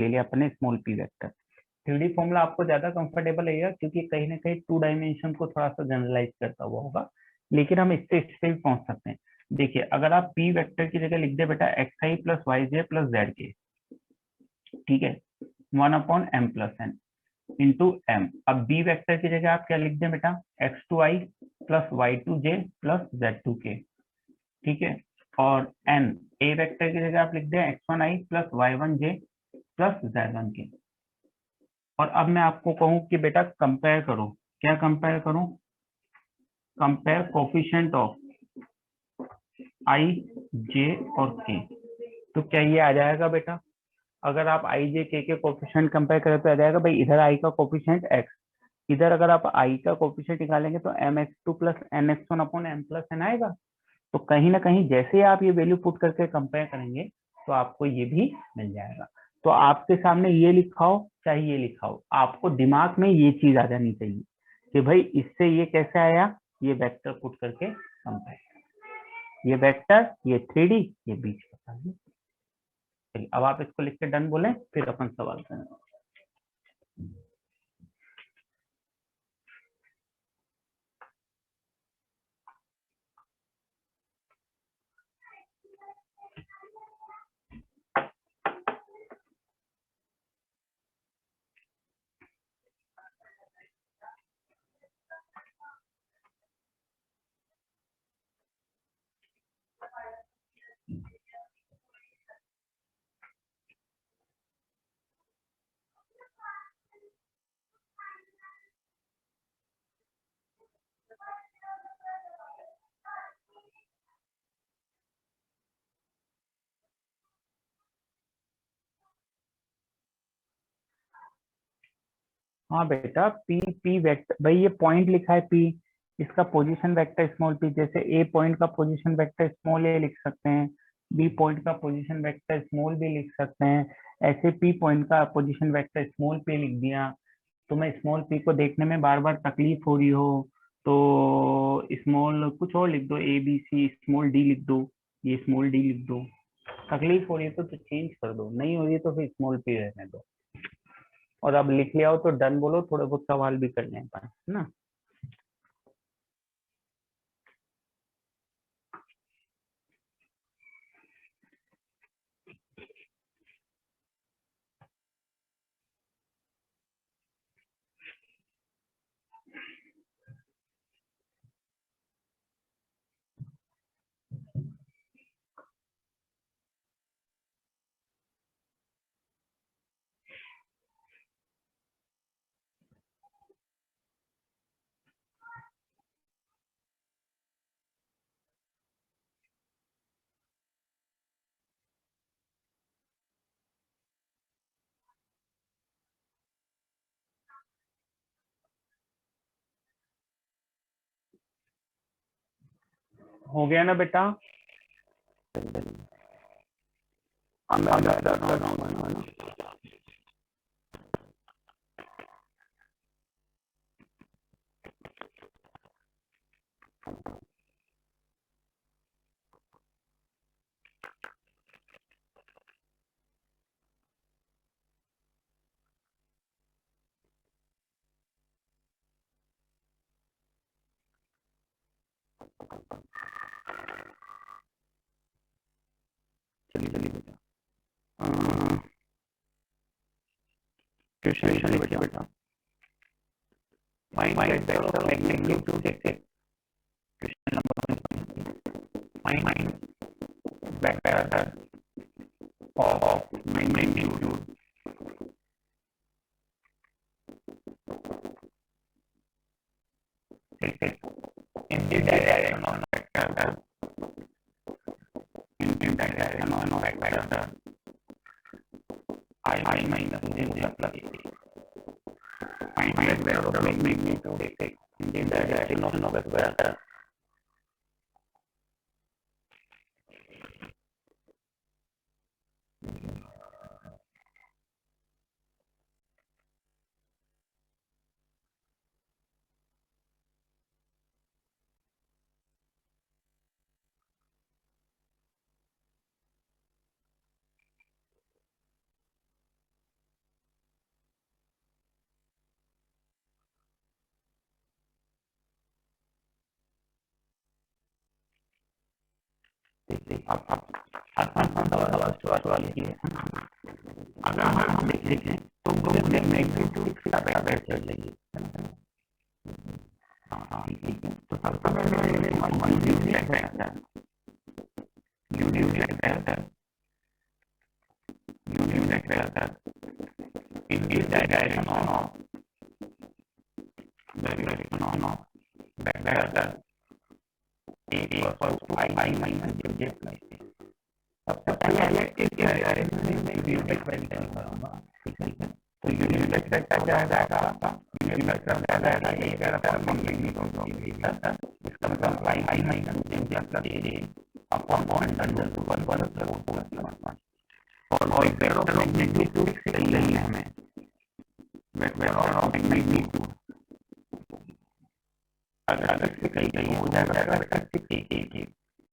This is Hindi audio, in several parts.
ले लिया अपने small P vector. Three D formula आपको ज्यादा कंफर्टेबल रहेगा क्योंकि कहीं ना कहीं टू डायमेंशन को थोड़ा सा जनरलाइज करता हुआ होगा, लेकिन हम इससे भी पहुंच सकते हैं। देखिए अगर आप पी वेक्टर की जगह लिख दे बेटा एक्स आई प्लस वाई जे प्लस जेड के, ठीक है, 1/m+n इंटू एम। अब बी वेक्टर की जगह आप क्या लिख दें बेटा, x2i plus y2j plus z2k, ठीक है। और एन, ए वेक्टर की जगह आप लिख दें x1i plus y1j plus z1k। और अब मैं आपको कहूं कि बेटा कंपेयर करो, क्या कंपेयर करूं, compare coefficient of i, j और k। तो क्या ये आ जाएगा बेटा, अगर आप i j k के कोफिशिएंट कंपेयर करें तो आ जाएगा भाई इधर i का कोफिशिएंट x, इधर अगर आप i का कोफिशिएंट निकालेंगे तो mx2 plus nx1 upon m plus n आएगा। तो कहीं ना कहीं जैसे ही आप ये वैल्यू पुट करके कंपेयर करेंगे तो आपको ये भी मिल जाएगा। तो आपके सामने ये लिखा हो चाहे ये लिखा हो, आपको दिमाग में ये चीज आ जानी चाहिए कि भाई इससे ये कैसे आया, ये वेक्टर पुट करके कंपेयर, ये वेक्टर, ये थ्री डी, ये बीच का। चलिए अब आप इसको लिख के डन बोले, फिर अपन सवाल करें। हाँ बेटा पी, पी वेक्टर भाई ये पॉइंट लिखा है पी, इसका पोजीशन वेक्टर स्मॉल पी, जैसे ए पॉइंट का पोजीशन वेक्टर स्मॉल ए लिख सकते हैं, बी पॉइंट का पोजीशन वेक्टर स्मॉल बी लिख सकते हैं, ऐसे पी पॉइंट का पोजीशन वेक्टर स्मॉल पी लिख दिया। तो मैं स्मॉल पी को देखने में बार बार तकलीफ हो रही हो तो स्मॉल कुछ और लिख दो, A B C, small D लिख दो, ये स्मॉल डी लिख दो। तकलीफ हो रही है तो चेंज कर दो, नहीं हो रही है तो फिर स्मॉल पी रहने दो। और अब लिख लिया हो तो डन बोलो, थोड़े बहुत सवाल भी कर लें अपन, है ना। हो गया ना बेटा। चलिए चलिए बेटा, क्वेश्चन लिखिए बेटा, फाइंड वेक्टर ऑफ मैग्नीट्यूड देखते, question number find vector of magnitude, ठीक है, in the direction of vector, in the direction of vector I minus j plus find vector of magnitude देखते, in the direction of vector. आप आसान वाले की है। अगर हम देखें तो मुझे मैग्नीट्यूड का वेक्टर चाहिए, हाँ ठीक है। तो सबसे पहले unit vector in this direction of vector A equals to I minus j plus k। सबसे पहले इसके बारे में यूनिट वेक्टर निकालूंगा, ठीक है। तो यूनिट वेक्टर क्या जाएगा आपका, यूनिट वेक्टर क्या जाएगा, ये वेक्टर वेक्टर इसका मतलब I minus j plus k upon under root 1 plus 4 और वेक्टर ऑफ मैग्नीट्यूड से नहीं है हमें, वेक्टर ऑफ मैग्नीट्यूड अगर इससे कहीं हो जाएगा वेक्टर से एक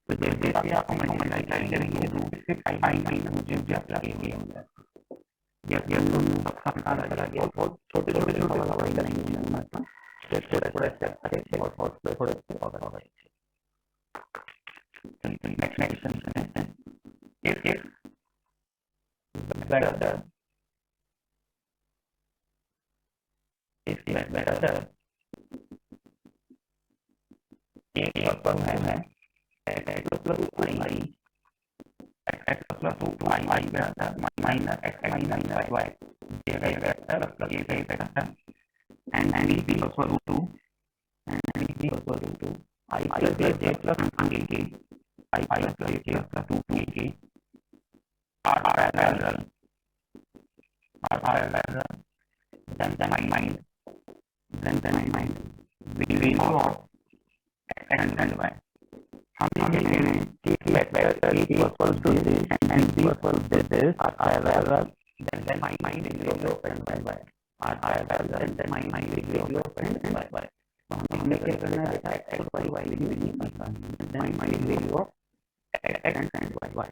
तो जैसे आप मल्टीप्लाई करेंगे रूट से I minus j plus k हो जाएगा। ये दोनों सबका अलग है, बहुत छोटे छोटे करेंगे, थोड़े से अच्छे और थोड़े से और अच्छे। नेक्स्ट है if वेक्टर एक पर है x plus y minus x minus y ये वेक्टर प्लस ये vector and b equal to I plus j plus k I plus j plus 2k are parallel then I mind value of x and y। हम ये ले रहे हैं कि vector equal to this and b equal to this are parallel then I mind value of x and y are parallel then I mind value of x and y। हमने क्या करना है, x और y वैल्यू नहीं पता then I mind value of x and y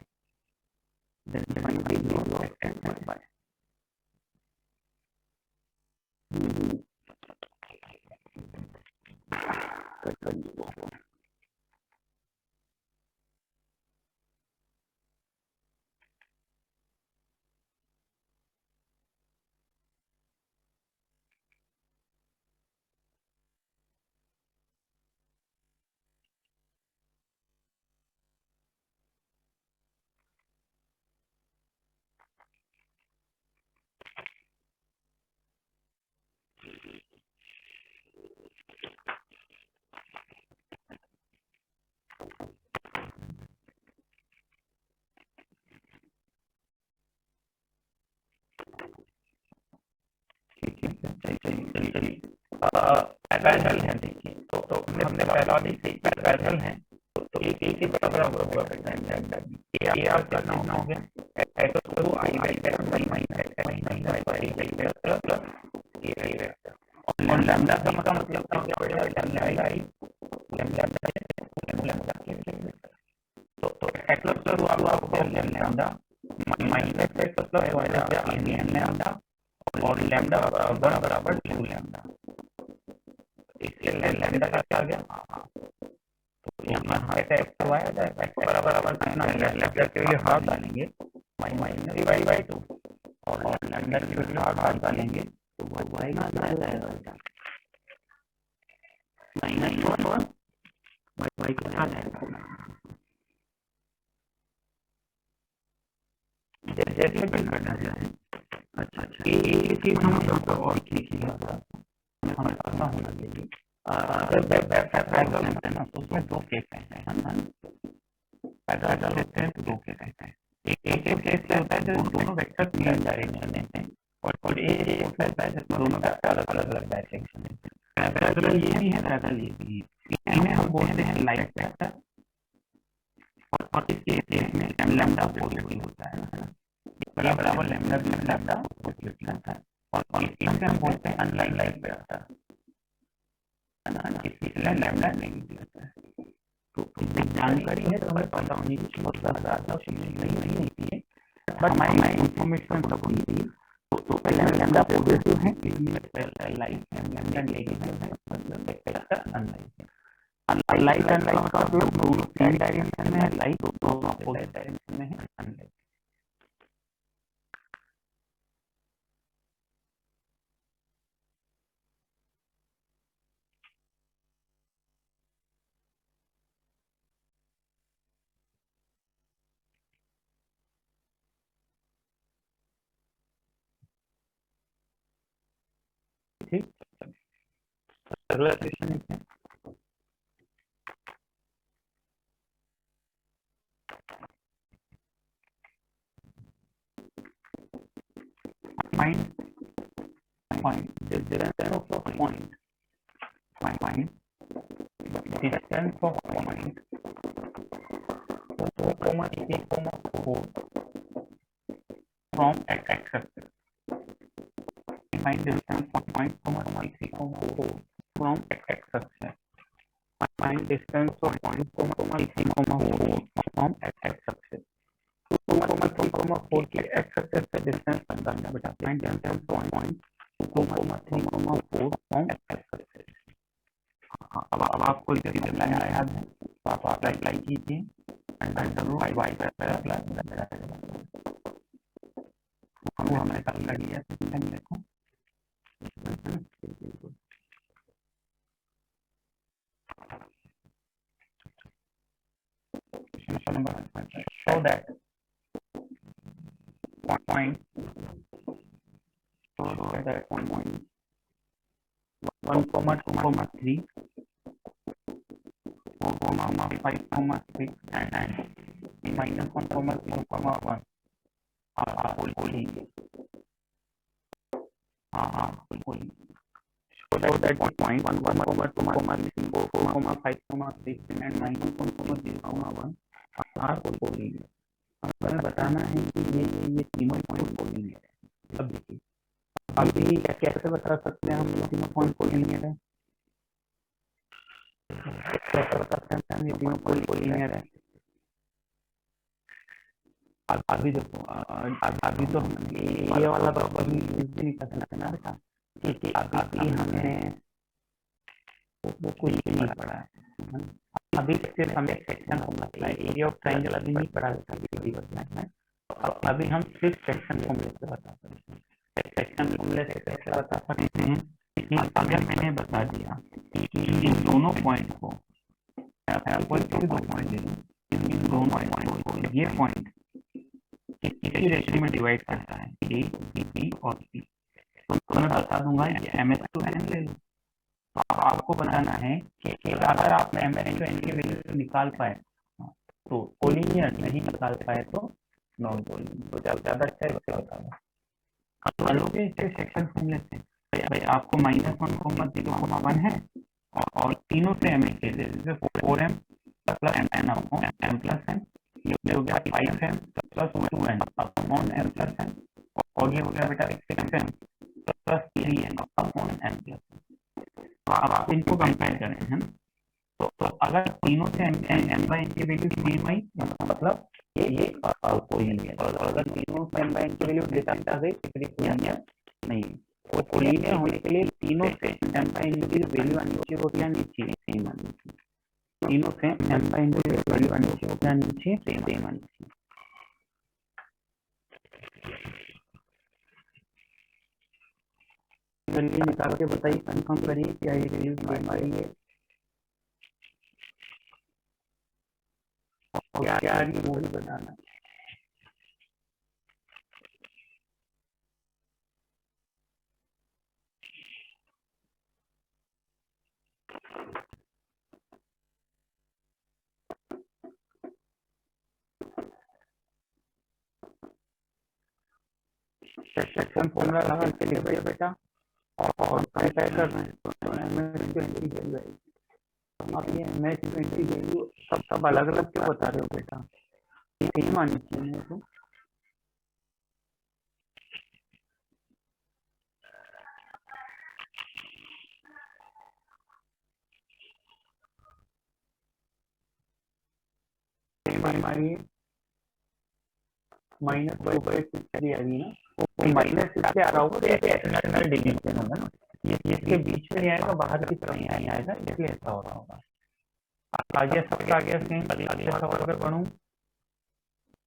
then I mind value of x and y। Parallel है, देखिए तो हमने पहला देखी पैरेलल है तो एक ही बराबर होगा ये आप करना हो गया x तो I vector y minus x minus y vector plus ये वेक्टर और लैम्डा का मतलब क्या होगा, लैम्डा तो x प्लस आपको lambda minus x plus y lambda और लैम्डा बराबर 2 लैम्डा, इसके लैम्डा का क्या आ गया, तो यहाँ x y x बराबर कितना लैम्डा के लिए हाफ डालेंगे माइनस डिवाइड बाय 2 और लैम्डा के लिए हाफ डालेंगे तो y का आ जाएगा माइनस 1 y कितना आ जाएगा, जैसे बिल्ड करना चाहें। अच्छा ये चीज हम और लिखिएगा, हमें पता होना चाहिए अगर वेक्टर पैरेलल है ना तो उसमें दो केस हैं, पैरेलल होते हैं तो दो केस हैं। एक केस होता है जब दोनों वेक्टर सेम डायरेक्शन में हैं और एक होता है जब दोनों वेक्टर अलग-अलग डायरेक्शन में हैं। पैरेलल ये भी है, पैरेलल ये भी है। इन्हें हम बोलते हैं लाइक वेक्टर और इस केस में लैम्डा पॉजिटिव होता है ना, बराबर लैम्डा पॉजिटिव होता है और इसे हम बोलते हैं अनलाइक वेक्टर, इसलिए लैम्डा नेगेटिव होता है। तो जानकारी है तो हमें पता होनी चाहिए, बहुत ज़्यादा नहीं होती है बट हमारी इंफॉर्मेशन सब होनी चाहिए। तो पहले लैम्डा पॉजिटिव है, इसमें लाइक है, लैम्डा नेगेटिव है, मतलब वेक्टर अनलाइक है। लाइट अनलाइट का मतलब दोनों तीन डायरेक्शन में है लाइट, दोनों अपोजिट डायरेक्शन में है अनलाइट। ठीक, अगला क्वेश्चन है find distance of a point, find distance of point 4,3,4 from x-axis. Find distance of point 3,3,4 from x-axis. Find distance of point 3,3,4 from x-axis. 2,3,4 के x-axis से डिस्टेंस बताना बेटा। Find distance of point 2,3,4 from x-axis. अब आपको इसी तरह याद है तो आप अप्लाई कीजिए हमने कर लिया देखो show that point 1,2,3 4,5,6 and -1,0,1 show that point 1,2,3 4,5,6 and -1,0,1 are collinear. हमें बताना है कि ये तीनों पॉइंट कोलिनियर है। अब देखिए अभी कैसे बता सकते हैं हम ये तीनों पॉइंट कोलिनियर है, कैसे बता सकते हैं ये तीनों पॉइंट कोलिनियर है। अभी देखो अभी तो ये वाला तो अभी नहीं कर सकते ना बेटा, क्योंकि अभी हमें वो कुछ नहीं पड़ा है। अभी सिर्फ हमें सेक्शन फॉर्मूला पता है, एरिया ऑफ ट्रायंगल अभी नहीं पढ़ा है में। अभी हम सिर्फ सेक्शन फॉर्मूले से बता सकते हैं। सेक्शन फॉर्मूले से कैसे बता सकते हैं कि अगर मैंने बता दिया कि इन दोनों पॉइंट को दो पॉइंट ले लूं, इन दोनों पॉइंट को ये पॉइंट किसी रेशियो में डिवाइड करता है ए बी और सी, तो मैं बता दूंगा ये MS/N ले लो। तो आपको बताना है कि अगर आप MS/N की वैल्यू निकाल पाए तो कोलिनियर, नहीं निकाल पाए तो नॉन कोलिनियर। तो ज्यादा अच्छा इससे बताऊंगा। लोगे इससे सेक्शन फॉर्मूले से भाई आपको -1,0,1 है और तीनों से m के लिए 4m plus n upon m plus n, ये हो गया 5m plus 2n upon m plus n, और ये हो गया बेटा 6m plus 3n upon m plus n। अब आप इनको कंपेयर करें हैं तो अगर तीनों से m/n की वैल्यू सेम आई मतलब ये कोलिनियर, और अगर तीनों से m/n की वैल्यू डिफरेंट आ गई तो कोलिनियर नहीं। वो कोलिनियर होने के लिए तीनों से m/n की वैल्यू आनी चाहिए वो क्या नीचे सेम आनी चाहिए, तीनों से m/n की वैल्यू आनी चाहिए वो क्या नीचे सेम आनी चाहिए। जल्दी निकाल के बताइए, कंफर्म करिए क्या ये वैल्यू बन रही है क्या आ रही है वो भी बताना। सेक्शन फॉर्मूला लगा के लिख दिया बेटा और कंपेयर कर रहे हैं तो MS/20 वैल्यू आएगी। अब ये MS/20 वैल्यू सब अलग अलग क्यों बता रहे हो बेटा, सेम आनी चाहिए तो। हमारी -2/6 आ रही है ना, तो -6 आ रहा होगा तो एक्सटर्नल डिवीजन होगा ना, ये इसके बीच में नहीं आएगा, बाहर की तरफ नहीं आएगा, इसलिए ऐसा हो रहा होगा। आगे सब आगे सेम अगले सवाल पे पढ़ूं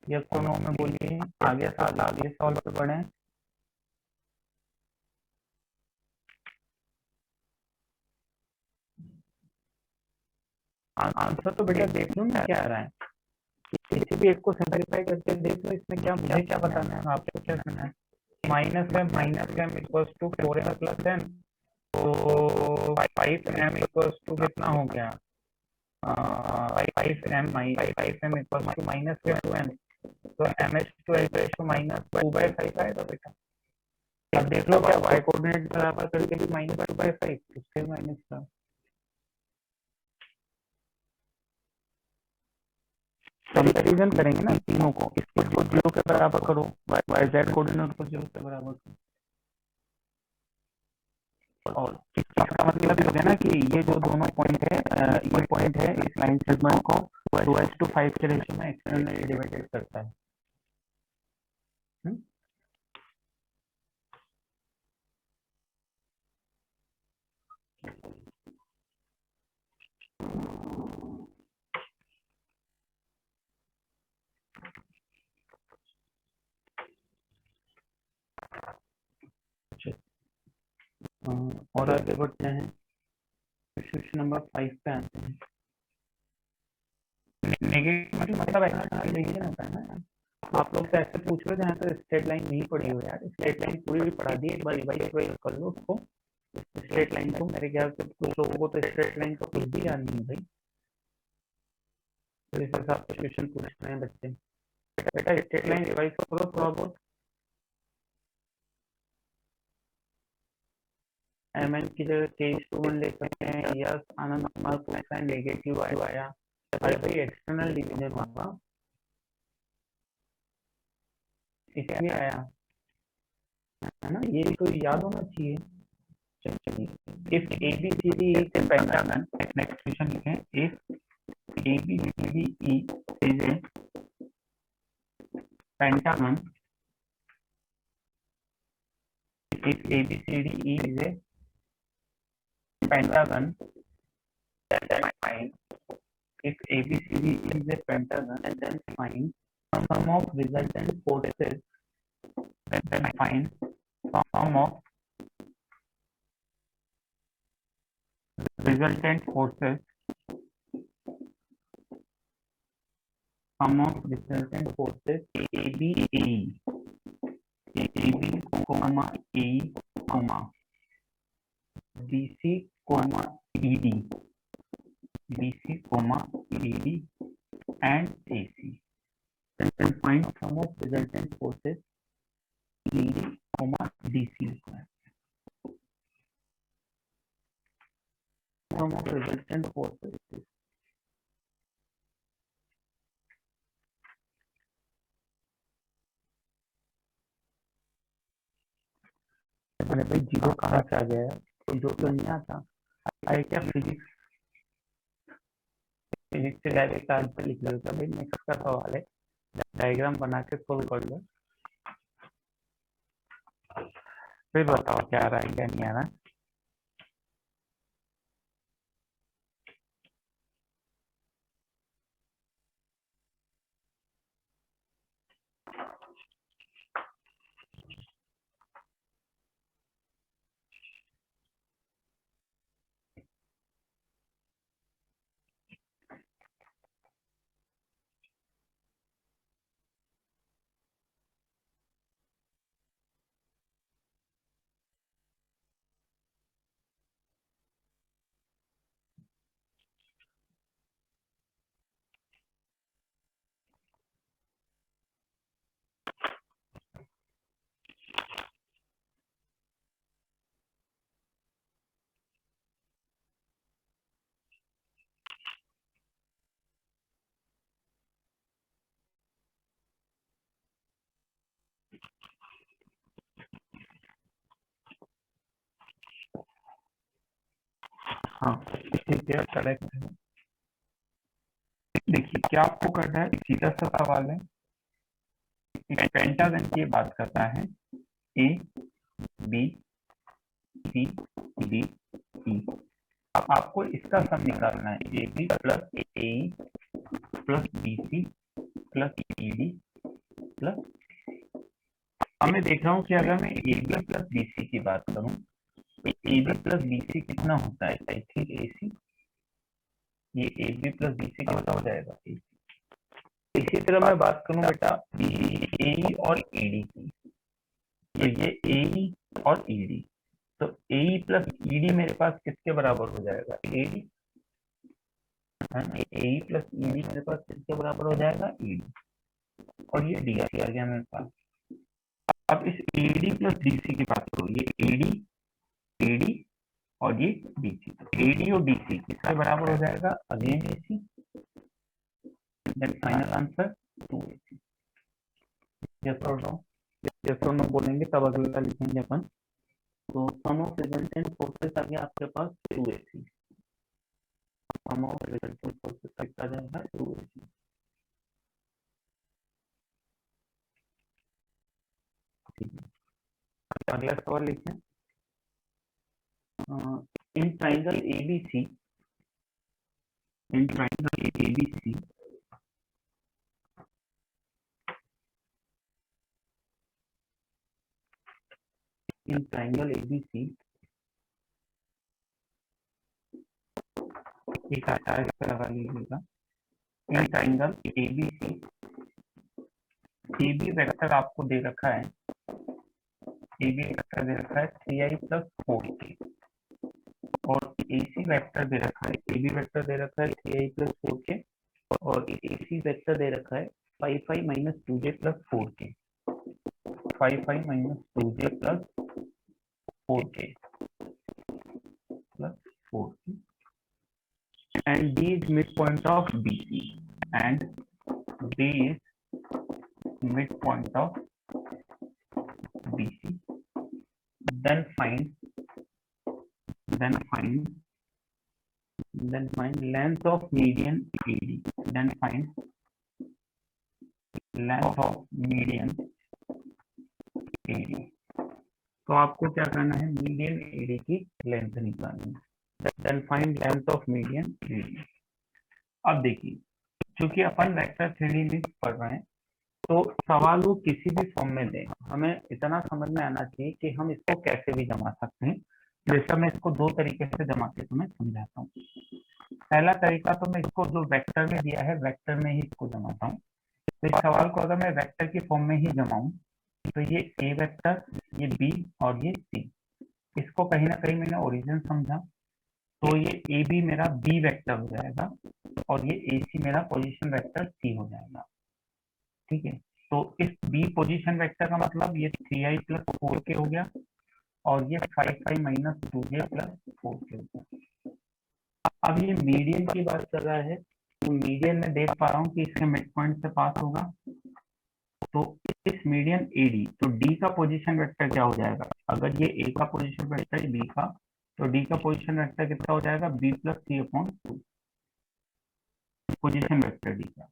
या तो नो में बोलिए, आगे साल अगले सवाल पे पढ़ें। आंसर तो बेटा देख लो ना क्या आ रहा है, किसी भी एक को सिंपलीफाई करके देख लो, इसमें क्या मुझे क्या बताना है, आपको क्या करना है। Minus m equals to 4m plus n, तो 5m इक्वल्स टू कितना हो गया, 5m equals to minus two n, तो m h two h two minus 2/5 आएगा बेटा। अब देख लो क्या y कोऑर्डिनेट बराबर करके भी -2/5, उसके माइनस का कंपैरिजन करेंगे ना तीनों को, इसको 0 के बराबर करो, y z कोऑर्डिनेट को 0 के बराबर करो, और इसका मतलब हो गया ना कि ये जो दोनों पॉइंट है, ये पॉइंट है इस लाइन सेगमेंट को 2:5 के रेशियो में एक्सटर्नली डिवाइडेड करता है। और आगे बढ़ते हैं, क्वेश्चन नंबर 5 पे आते हैं। नेगेटिव मतलब ऐसा देखिए ना, आप लोग तो ऐसे पूछ रहे थे, यहाँ तो स्ट्रेट लाइन नहीं पड़ी हुई यार, स्ट्रेट लाइन पूरी भी पढ़ा दी, एक बार रिवाइज कर लो उसको, स्ट्रेट लाइन को। मेरे ख्याल से कुछ लोगों को तो स्ट्रेट लाइन को कुछ भी याद नहीं है भाई, तो इस हिसाब से क्वेश्चन पूछ रहे हैं बच्चे। बेटा स्ट्रेट लाइन रिवाइज करो थोड़ा बहुत। एम एन की जगह के स्टूडेंट ले सकते हैं, यस आनंद कुमार पूछता है नेगेटिव आया, अरे भाई एक्सटर्नल डिवीजन होगा इसलिए आया है ना, ये तो याद होना चाहिए। If A B C D is a pentagon, next question लिखें, if A B C D E is a pentagon, if ABCDE is a pentagon, then find, if ABCD is a pentagon, then find sum of resultant forces, then find sum of resultant forces, ABAE, AB, AE, BC, ED, BC, ED and AC. Then find sum of resultant forces ED, DC square. Sum of resultant forces. अरे भाई जीरो कहाँ से आ गया है, जीरो तो नहीं आता, अरे क्या फिजिक्स से डायरेक्ट आंसर लिख लेता भाई। नेक्स्ट का सवाल है, डायग्राम बना के सोल्व कर लो, फिर बताओ क्या आ रहा है क्या नहीं आ रहा। हाँ ठीक है, करेक्ट है। देखिए क्या आपको करना है, सीधा सा सवाल है, एक पेंटागन की बात करता है, ए बी सी डी ई, अब आपको इसका सम निकालना है, A B plus A plus B C plus E D plus. अब मैं देख रहा हूँ कि अगर मैं A B plus B C की बात करूँ तो A B plus B C कितना होता है, आई थिंक ए सी, ये A B plus B C कितना हो जाएगा ए सी। इसी तरह मैं बात करूँ बेटा ए ई और ई डी की, ये ए ई और ई डी, तो ए ई प्लस ई डी मेरे पास किसके बराबर हो जाएगा, ए डी है ना, ए ई प्लस ई डी मेरे पास किसके बराबर हो जाएगा, ई डी, और ये डी आ गया मेरे पास। अब इस A D plus D C की बात करो, ये ए डी और ये डी सी, तो ए डी और डी सी किसके बराबर हो जाएगा, again A C, then final answer 2ac। Yes और नो, यस और नो बोलेंगे तब अगला लिखेंगे अपन। तो सम ऑफ रिजल्टेंट फोर्सेस आ गया आपके पास 2ac, sum of resultant forces कितना जाएगा 2ac। अगला सवाल लिखें, in triangle ABC, in triangle ABC in triangle ABC एक आकार इसका लगा लीजिएगा, in triangle ABC A B vector आपको दे रखा है, ए बी वेक्टर दे रखा है 3i प्लस 4k, और ए सी वेक्टर दे रखा है, ए बी वेक्टर दे रखा है 3i प्लस 4k, और ए सी वेक्टर दे रखा है 5i minus 2j plus 4k, 5i minus 2j plus 4k plus 4k, and D is midpoint of BC, and D is midpoint of BC. Then find length of median AD. Then find length of median AD. तो आपको क्या करना है, मीडियन AD की लेंथ निकालनी है। Then find length of median AD. अब देखिए, चूंकि अपन वेक्टर 3D में पढ़ रहे हैं तो सवाल वो किसी भी फॉर्म में दे, हमें इतना समझ में आना चाहिए कि हम इसको कैसे भी जमा सकते हैं। जैसा मैं इसको दो तरीके से जमा के तुम्हें समझाता हूँ। पहला तरीका तो मैं इसको जो वेक्टर में दिया है वेक्टर में ही इसको जमाता हूँ। तो इस सवाल को अगर मैं वेक्टर की फॉर्म में ही जमाऊं तो ये ए वेक्टर, ये बी और ये सी, इसको कहीं ना कहीं मैंने ओरिजिन समझा, तो ये ए बी मेरा बी वेक्टर हो जाएगा और ये ए सी मेरा पोजीशन वेक्टर सी हो जाएगा। ठीक है, तो इस बी पोजीशन वेक्टर का मतलब ये 3i प्लस 4k हो गया और ये 5i minus 2j plus 4k हो गया। अब ये मीडियन की बात कर रहा है, तो मीडियन में देख पा रहा हूँ कि इसके मिड पॉइंट से पास होगा, तो इस मीडियन AD, तो D का पोजीशन वेक्टर क्या हो जाएगा, अगर ये A का पोजीशन वेक्टर है B का, तो D का पोजीशन वेक्टर कितना हो जाएगा, B प्लस सी अपॉन 2 पोजीशन वेक्टर D का।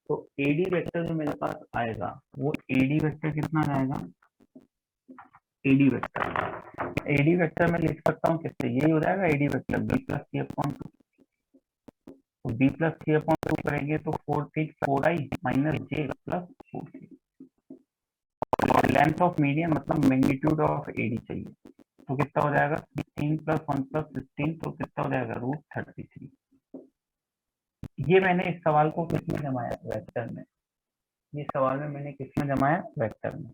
तो AD वेक्टर जो मेरे पास आएगा वो AD वेक्टर कितना आएगा, AD वेक्टर में लिख सकता हूँ किससे, यही हो जाएगा AD वेक्टर B प्लस सी अपॉन 2। तो B प्लस सी अपॉन 2 करेंगे तो 4i minus j plus 4k, और लेंथ ऑफ मीडियन मतलब मैग्नीट्यूड ऑफ AD चाहिए, तो कितना हो जाएगा 16 प्लस 1 प्लस 16, तो कितना हो जाएगा √33। ये मैंने इस सवाल को किसमें जमाया, वेक्टर में। ये सवाल में मैंने किसमें जमाया, वेक्टर में।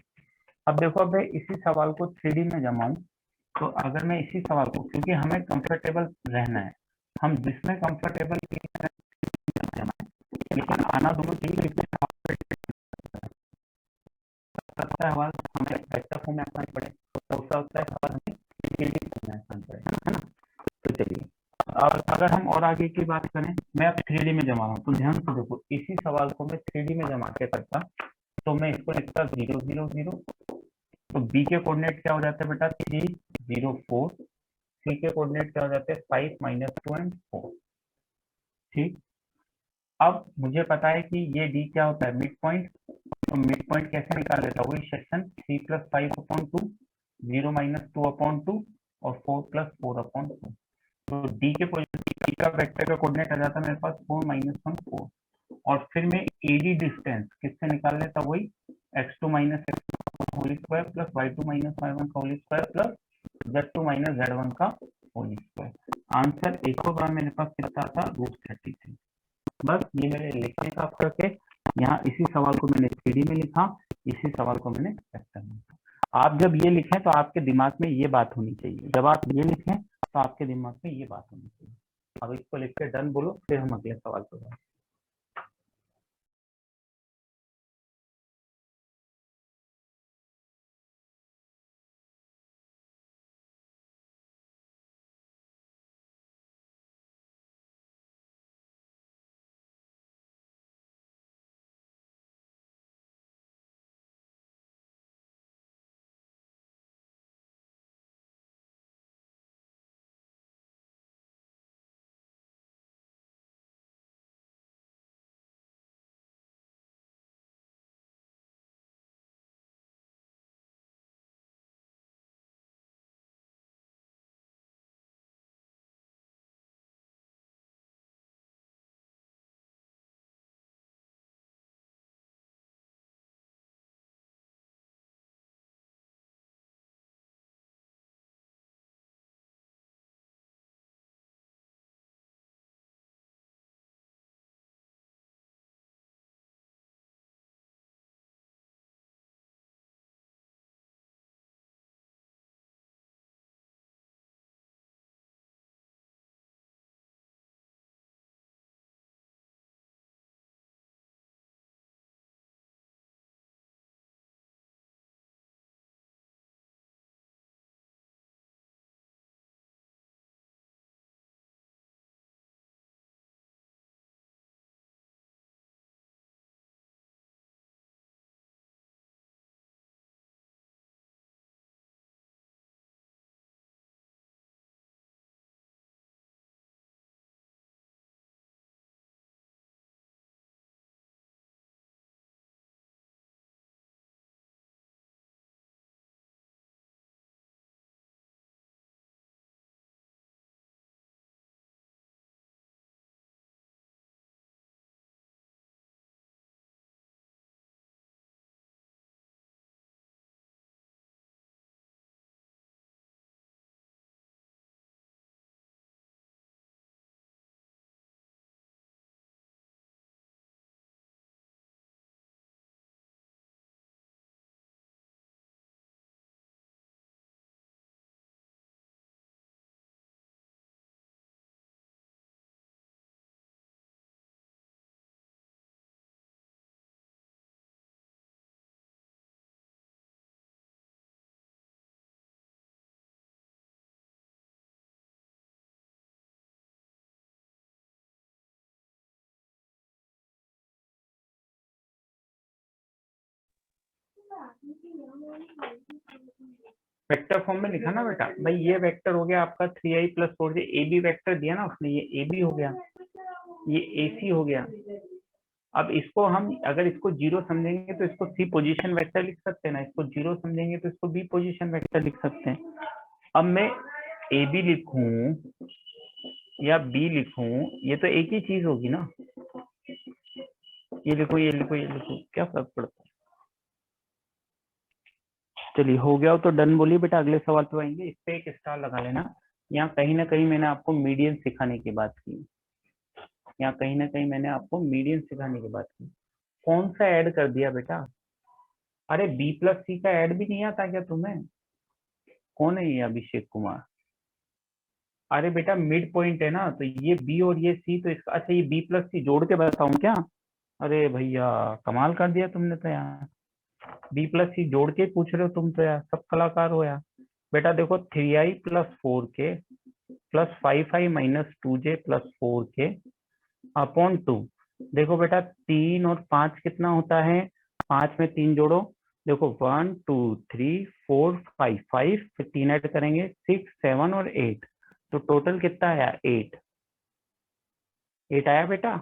अब देखो, अब मैं इसी सवाल को 3D में जमाऊं, तो अगर मैं इसी सवाल को, क्योंकि हमें कंफर्टेबल रहना है, हम जिसमें कंफर्टेबल जमाएं, लेकिन आना दोनों चाहिए, सकता है सवाल हमें वेक्टर फॉर्म में आसान पड़े, तो उसका होता है सवाल हमें 3D फॉर्म में आसान पड़े, है ना। तो चलिए, अब अगर हम और आगे की बात करें, मैं अब 3D में जमा रहा हूँ, तो ध्यान से देखो, इसी सवाल को मैं 3D में जमा के करता, तो मैं इसको लिखता 0 0 0, तो B के कोऑर्डिनेट क्या हो जाते हैं बेटा 3 0 4, C के कोऑर्डिनेट क्या हो जाते हैं 5 माइनस 2 एंड 4। ठीक, अब मुझे पता है कि ये D क्या होता है, मिड पॉइंट, तो मिड पॉइंट कैसे निकाल लेता, वही section 3 plus 5 upon 2, 0 minus 2 upon 2 और 4 प्लस 4 अपॉन 2। तो डी के पोजीशन डी का वेक्टर का कोऑर्डिनेट आ जाता है मेरे पास 4 -1 4, और फिर मैं एडी डिस्टेंस किससे निकाल लेता, वही x2 minus x whole square plus y2 minus y1 का whole square plus z2 minus z1 का होल स्क्वायर। आंसर एक और बार मेरे पास कितना था, √33। बस ये मेरे लिखने का फर्क है। यहाँ इसी सवाल को मैंने 3D में लिखा, इसी सवाल को मैंने वेक्टर में लिखा। आप जब ये लिखें तो आपके दिमाग में ये बात होनी चाहिए, जब आप ये लिखें तो आपके दिमाग में ये बात होनी चाहिए। अब इसको लिख के डन बोलो, फिर हम अगले सवाल पर जाएं। वेक्टर फॉर्म में लिखा ना बेटा, भाई ये वेक्टर हो गया आपका 3i प्लस 4j, ए बी वेक्टर दिया ना उसने, ये ए बी हो गया, ये ए सी हो गया। अब इसको हम अगर इसको जीरो समझेंगे तो इसको सी पोजीशन वेक्टर लिख सकते हैं ना, इसको जीरो समझेंगे तो इसको बी पोजीशन वेक्टर लिख सकते हैं। अब मैं ए बी लिखूं या बी लिखूं, ये तो एक ही चीज होगी ना, ये लिखो ये लिखो ये लिखो, क्या फर्क पड़ता है। चलिए हो गया हो तो डन बोलिए बेटा, अगले सवाल पे आएंगे। इस पे एक स्टार लगा लेना। यहाँ कहीं ना कहीं मैंने आपको मीडियन सिखाने की बात की, यहाँ कहीं ना कहीं मैंने आपको मीडियन सिखाने की बात की। कौन सा ऐड कर दिया बेटा, अरे बी प्लस सी का ऐड भी नहीं आता क्या तुम्हें? कौन है ये अभिषेक कुमार? अरे बेटा मिड पॉइंट है ना, तो ये बी और ये सी, तो इसका अच्छा ये बी प्लस सी जोड़ के बताऊं क्या? अरे भैया कमाल कर दिया तुमने तो यार, बी प्लस सी जोड़ के पूछ रहे हो तुम तो यार, सब कलाकार हो यार। बेटा देखो 3i plus 4k plus 5i minus 2j plus 4k upon 2। देखो बेटा 3 और 5 कितना होता है, 5 में 3 जोड़ो, देखो 1 2 3 4 5, 5 फिर 3 ऐड करेंगे 6 7 और 8, तो टोटल कितना आया 8, 8 आया बेटा,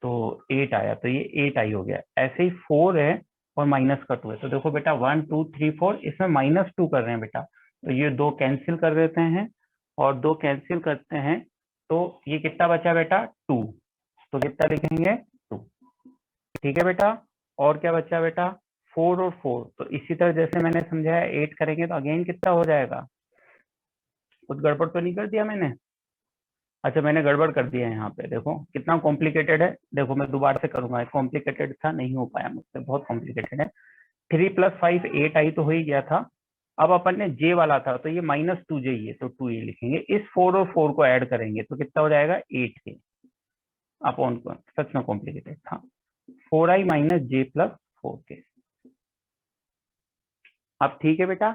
तो 8 आया, तो ये 8i हो गया। ऐसे ही 4 है और माइनस का 2 है, तो देखो बेटा 1 2 3 4, इसमें -2 कर रहे हैं बेटा, तो ये दो कैंसिल कर देते हैं और 2 कैंसिल करते हैं तो ये कितना बचा बेटा 2, तो कितना लिखेंगे 2। ठीक है बेटा, और क्या बचा बेटा 4 और 4, तो इसी तरह जैसे मैंने समझाया 8 करेंगे तो अगेन कितना हो जाएगा, कुछ गड़बड़ तो नहीं कर दिया मैंने? अच्छा मैंने गड़बड़ कर दिया है यहाँ पे, देखो कितना कॉम्प्लिकेटेड है, देखो मैं दोबारा से करूंगा, कॉम्प्लिकेटेड था नहीं हो पाया मुझसे, बहुत कॉम्प्लिकेटेड है। 3 + 5 8 आई तो हो ही गया था। अब अपन ने जे वाला था तो ये -2j ही है, तो 2 ये लिखेंगे, इस 4 और 4 को ऐड करेंगे तो कितना हो जाएगा 8k अपॉन को, सच में कॉम्प्लिकेटेड था, 4i - j + 4k। अब ठीक है बेटा,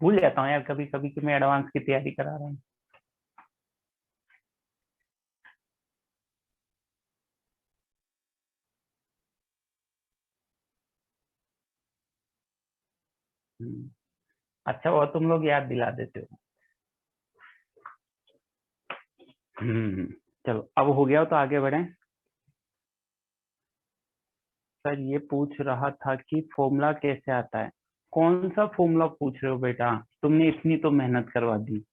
भूल जाता हूँ यार कभी कभी कि मैं एडवांस की तैयारी करा रहा हूँ। अच्छा वो तुम लोग याद दिला देते हो। हम्म, चलो अब हो गया तो आगे बढ़े। सर ये पूछ रहा था कि फॉर्मूला कैसे आता है, कौन सा फॉर्मूला पूछ रहे हो बेटा, तुमने इतनी तो मेहनत करवा दी,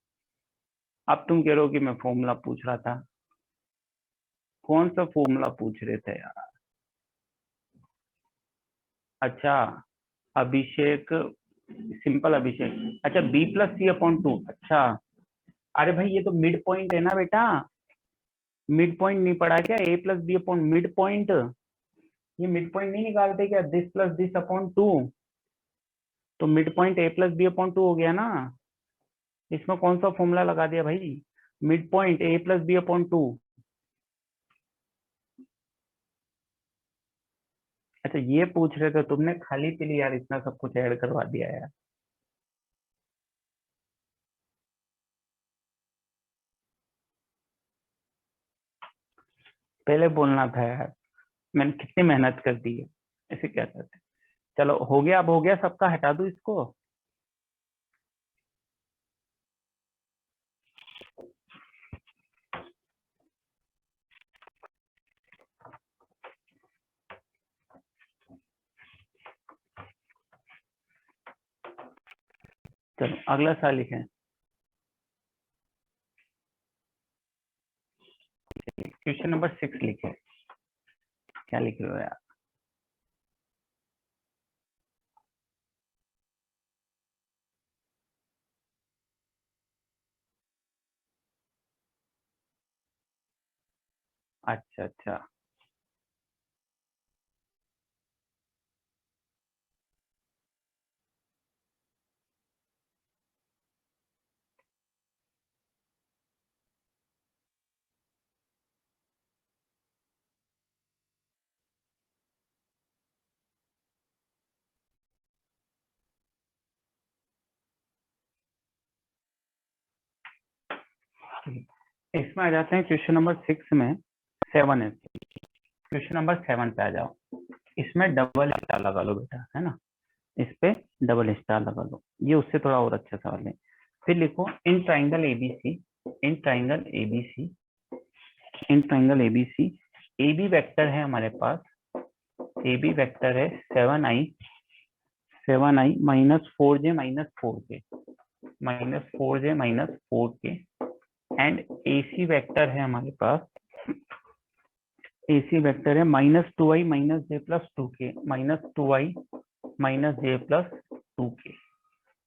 अब तुम कह रहे हो कि मैं फॉर्मूला पूछ रहा था, कौन सा फॉर्मूला पूछ रहे थे यार? अच्छा अभिषेक, सिंपल अभिषेक, अच्छा B + C/2, अच्छा। अरे भाई ये तो मिड पॉइंट है ना बेटा, मिड पॉइंट नहीं पढ़ा क्या, A + B/ मिड पॉइंट, ये मिड पॉइंट नहीं निकालते क्या, this + this/2, तो मिड पॉइंट A + B/2 हो गया ना, इसमें कौन सा फॉर्मूला लगा दिया भाई, मिड पॉइंट A + B/2। अच्छा ये पूछ रहे थे तुमने, खाली के लिए यार इतना सब कुछ ऐड करवा दिया यार। पहले बोलना था यार, मैंने कितनी मेहनत कर दी है, ऐसे क्या करते। चलो हो गया, अब हो गया सबका, हटा दो इसको। चलो अगला सवाल लिखें, क्वेश्चन नंबर 6 लिखे, क्या लिख रहे हो यार? अच्छा अच्छा, इसमें आ जाते हैं क्वेश्चन नंबर 6 में, 7 है, क्वेश्चन नंबर 7 पे आ जाओ। इसमें डबल स्टार लगा लो बेटा, है ना, इस पे डबल स्टार लगा लो, ये उससे थोड़ा और अच्छा सवाल है। फिर लिखो in triangle ABC, in triangle ABC, in triangle ABC, A B vector है हमारे पास, ए बी वेक्टर है 7i -4j -4k, -4j -4k, and A C vector है हमारे पास, ए सी वेक्टर है -2i - j + 2k, -2i - j + 2k,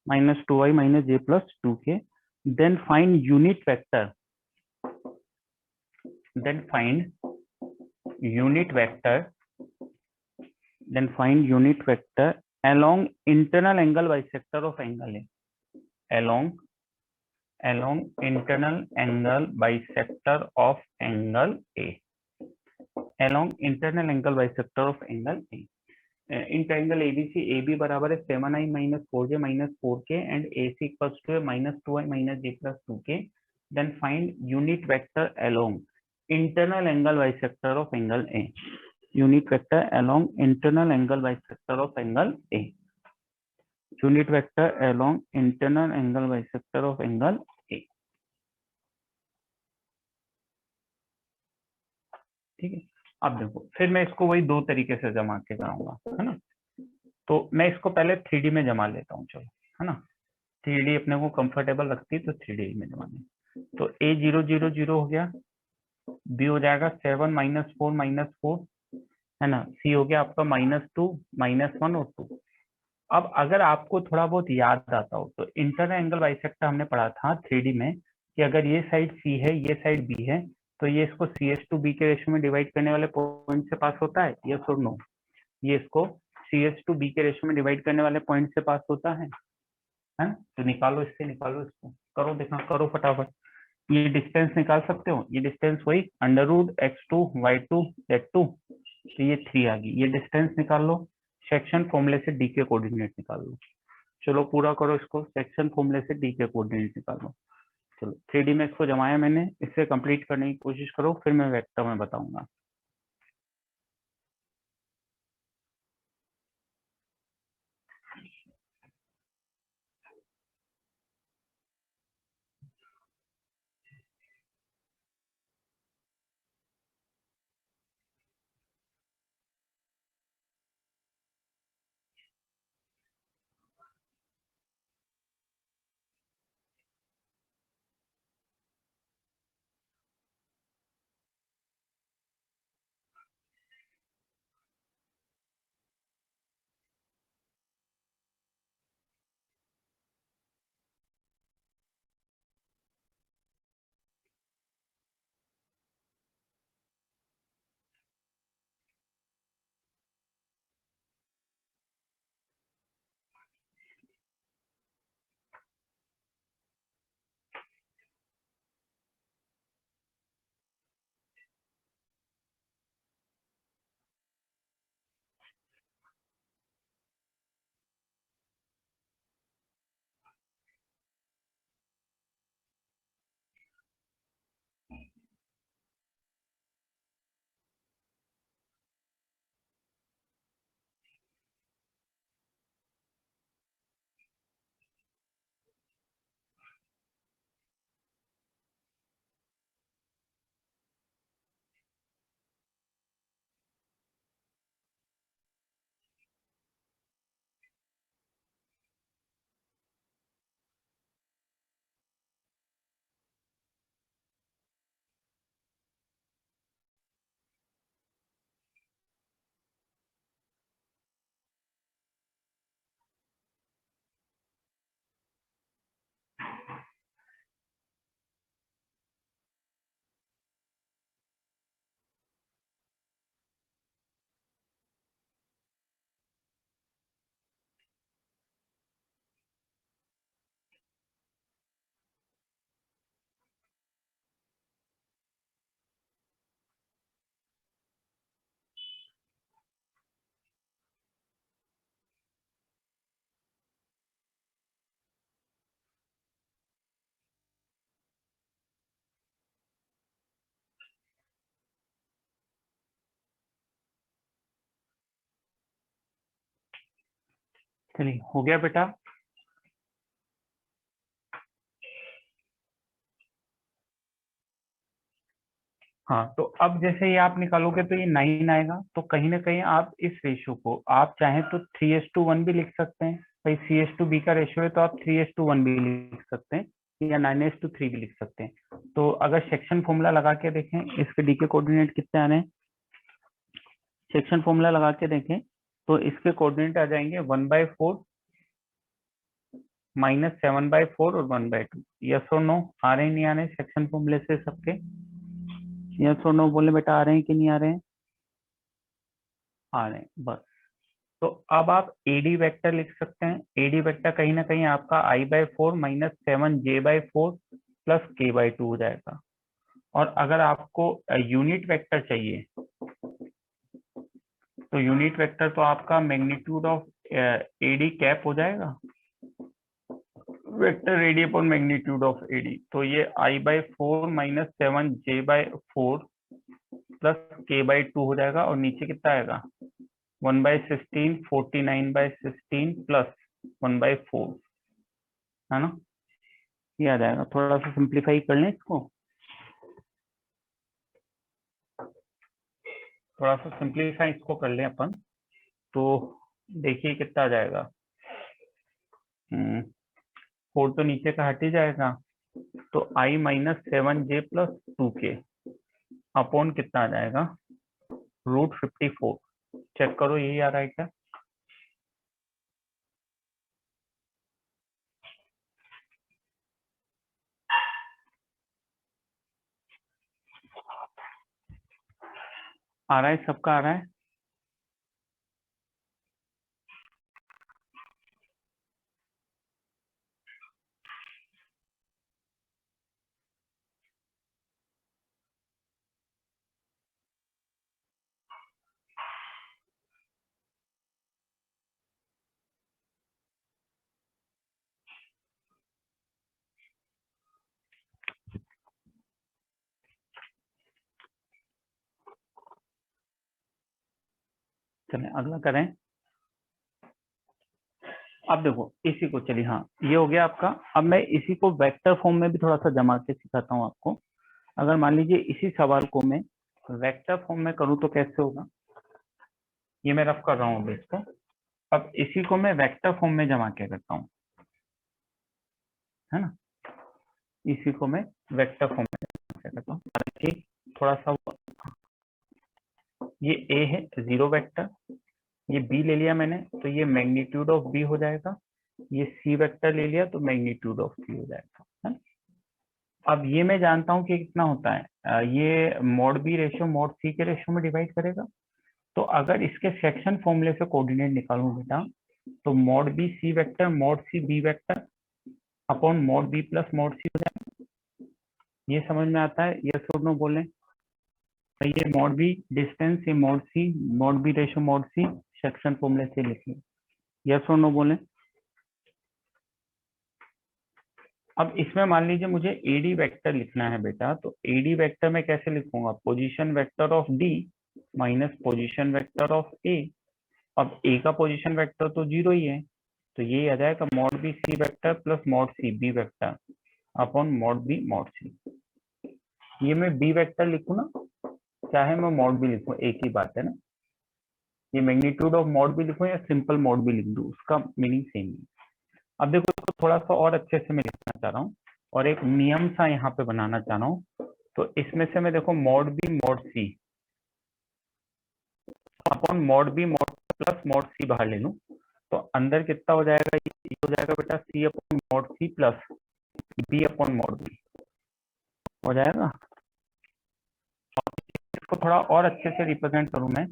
-2i - j + 2k, then find unit vector, then find unit vector, then find unit vector along internal angle bisector of angle A, along internal angle bisector of angle A, along internal angle bisector of angle A. In triangle ABC, AB बराबर है 7i - 4j -4k and AC equals to -2i - j + 2k. Then find unit vector along internal angle bisector of angle A. Unit vector along internal angle bisector of angle A. Unit vector along internal angle bisector of angle A. ठीक है, अब देखो फिर मैं इसको वही दो तरीके से जमा के कराऊंगा, है ना, तो मैं इसको पहले 3D में जमा लेता हूँ, चलो, है ना। 3D अपने को कंफर्टेबल लगती है तो 3D में जमाने। तो A0 0 0 हो गया, B हो जाएगा 7 -4 है ना, C हो गया आपका -2 -1 और 2। अब अगर आपको थोड़ा बहुत याद आता हो तो इंटर एंगल बाइसेक्टर हमने पढ़ा था 3D में कि अगर ये साइड C है ये साइड B है तो ये इसको CS/B के रेशियो में डिवाइड करने वाले पॉइंट से पास होता है, यस और नो? ये इसको CS/B के रेशियो में डिवाइड करने वाले पॉइंट से पास होता है। तो निकालो, इससे निकालो, इसको करो, देखना करो फटाफट। ये डिस्टेंस निकाल सकते हो, ये डिस्टेंस वही √x2 y2 z2, तो ये 3 आ गई। ये डिस्टेंस निकाल लो, सेक्शन फॉर्मूले से डी के कोऑर्डिनेट निकाल लो। चलो पूरा करो इसको, सेक्शन फॉर्मूले से डी के कोऑर्डिनेट निकाल लो। चलो 3D में इसको जमाया मैंने, इससे कंप्लीट करने की कोशिश करो, फिर मैं वेक्टर में बताऊंगा। चलिए हो गया बेटा। हाँ, तो अब जैसे ये आप निकालोगे तो ये 9 आएगा, तो कहीं ना कहीं आप इस रेशियो को आप चाहें तो 3:1 भी लिख सकते हैं। भाई C/B का रेशियो है तो आप 3:1 भी लिख सकते हैं या 9:3 भी लिख सकते हैं। तो अगर सेक्शन फॉर्मूला लगा के देखें, इसके डी के कोऑर्डिनेट कितने आ रहे हैं, सेक्शन फॉर्मूला लगा के देखें तो इसके कोऑर्डिनेट आ जाएंगे 1/4 -7/4 और 1/2। यस और नो, आ रहे हैं नहीं आ रहे हैं सेक्शन फॉर्मूले से सबके? यस और नो बोले बेटा, आ रहे हैं कि नहीं आ रहे हैं? आ रहे हैं, बस। तो अब आप एडी वेक्टर लिख सकते हैं। एडी वेक्टर कहीं ना कहीं आपका I/4 -7J/4 +K/2 हो जाएगा। और अगर आपको यूनिट वेक्टर चाहिए तो यूनिट वेक्टर तो आपका मैग्नीट्यूड ऑफ एडी कैप हो जाएगा, vector AD upon magnitude of AD. तो ये I/4 -7J/4 +K/2 हो जाएगा, और नीचे कितना आएगा 1/16 49/16 +1/4, है ना? ये आ जाएगा। थोड़ा सा सिंप्लीफाई कर लें इसको, थोड़ा सा सिंप्लीफाई इसको कर लें अपन, तो देखिए कितना आ जाएगा। 4 तो नीचे का हट ही जाएगा, तो i minus 7j plus 2k upon कितना आ जाएगा, √54। चेक करो यही आ रहा है क्या? आ रहा है, सबका आ रहा है? चलें अगला करें। अब देखो इसी को, चलिए हाँ ये हो गया आपका। अब मैं इसी को वेक्टर फॉर्म में भी थोड़ा सा जमा के सिखाता हूँ आपको। अगर मान लीजिए इसी सवाल को मैं वेक्टर फॉर्म में करूँ तो कैसे होगा, ये मैं रफ कर रहा हूँ अभी इसको। अब इसी को मैं वेक्टर फॉर्म में जमा के करता हूँ, है ना, इसी को मैं वेक्टर फॉर्म में जमा के करता हूँ। हालांकि थोड़ा सा ये ए है 0 वेक्टर, ये बी ले लिया मैंने तो ये मैग्नीट्यूड ऑफ बी हो जाएगा, ये सी वेक्टर ले लिया तो मैग्नीट्यूड ऑफ सी हो जाएगा, है ना? अब ये मैं जानता हूँ कि कितना होता है, ये mod B ratio mod C के रेशियो में डिवाइड करेगा। तो अगर इसके सेक्शन फॉर्मूले से कोऑर्डिनेट निकालूं बेटा, तो mod b c vector mod c b vector upon mod b plus mod c हो जाएगा। ये समझ में आता है? यस और नो बोलें। तो ये मॉड बी डिस्टेंस, ये mod c, mod B ratio mod c section फॉर्मूले से लिखिए। यस और नो बोलें। अब इसमें मान लीजिए मुझे एडी वेक्टर लिखना है बेटा, तो एडी वेक्टर मैं कैसे लिखूंगा, position vector of D minus position vector of A. अब ए का पोजीशन वेक्टर तो 0 ही है, तो ये आ जाएगा mod b c vector plus mod c b vector upon mod b mod c. ये मैं बी वेक्टर लिखूं ना, चाहे मैं मॉड बी लिखूं, एक ही बात है ना। ये मैग्नीट्यूड ऑफ मॉड बी लिखूं या सिंपल मॉड बी लिख दूं, उसका मीनिंग सेम है। अब देखो इसको थोड़ा सा और अच्छे से मैं लिखना चाह रहा हूँ और एक नियम सा यहाँ पे बनाना चाह रहा हूँ। तो इसमें से मैं देखो mod b mod c upon mod b mod plus mod c बाहर ले लूँ, तो अंदर कितना हो जाएगा, ये हो जाएगा बेटा C upon mod C plus B upon mod B हो जाएगा। इसको थोड़ा और अच्छे से रिप्रेजेंट करूं मैं,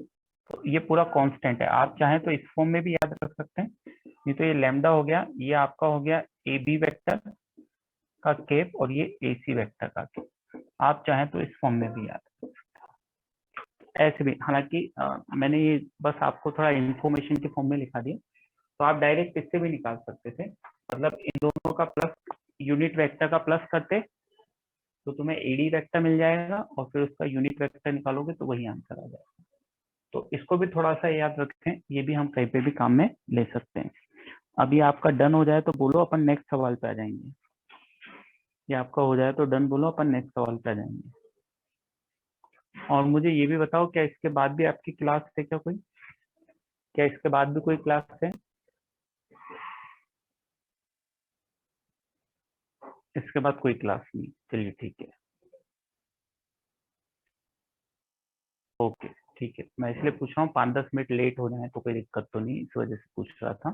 तो ये पूरा कांस्टेंट है, आप चाहें तो इस फॉर्म में भी याद रख सकते हैं। नहीं तो ये लैम्डा हो गया, ये आपका हो गया ए बी वेक्टर का केप और ये ए सी वेक्टर का केप। आप चाहें तो इस फॉर्म में भी याद ऐसे भी, हालांकि मैंने ये बस आपको थोड़ा इंफॉर्मेशन के फॉर्म में लिखा दिया, तो आप डायरेक्ट इससे भी निकाल सकते थे। मतलब इन दोनों का प्लस, यूनिट वेक्टर का प्लस करते तो तुम्हें एडी वेक्टर मिल जाएगा और फिर उसका यूनिट वेक्टर निकालोगे तो वही आंसर आ जाएगा। तो इसको भी थोड़ा सा याद रखें, ये भी हम कहीं पे भी काम में ले सकते हैं। अभी आपका डन हो जाए तो बोलो, अपन नेक्स्ट सवाल पे आ जाएंगे। ये आपका हो जाए तो डन बोलो, अपन नेक्स्ट सवाल पे आ जाएंगे। और मुझे ये भी बताओ, क्या इसके बाद भी आपकी क्लास है क्या कोई, क्या इसके बाद भी कोई क्लास है? इसके बाद कोई क्लास नहीं, चलिए ठीक है, ओके ठीक है। मैं इसलिए पूछ रहा हूँ 5-10 मिनट लेट हो जाए तो कोई दिक्कत तो नहीं, इस वजह से पूछ रहा था।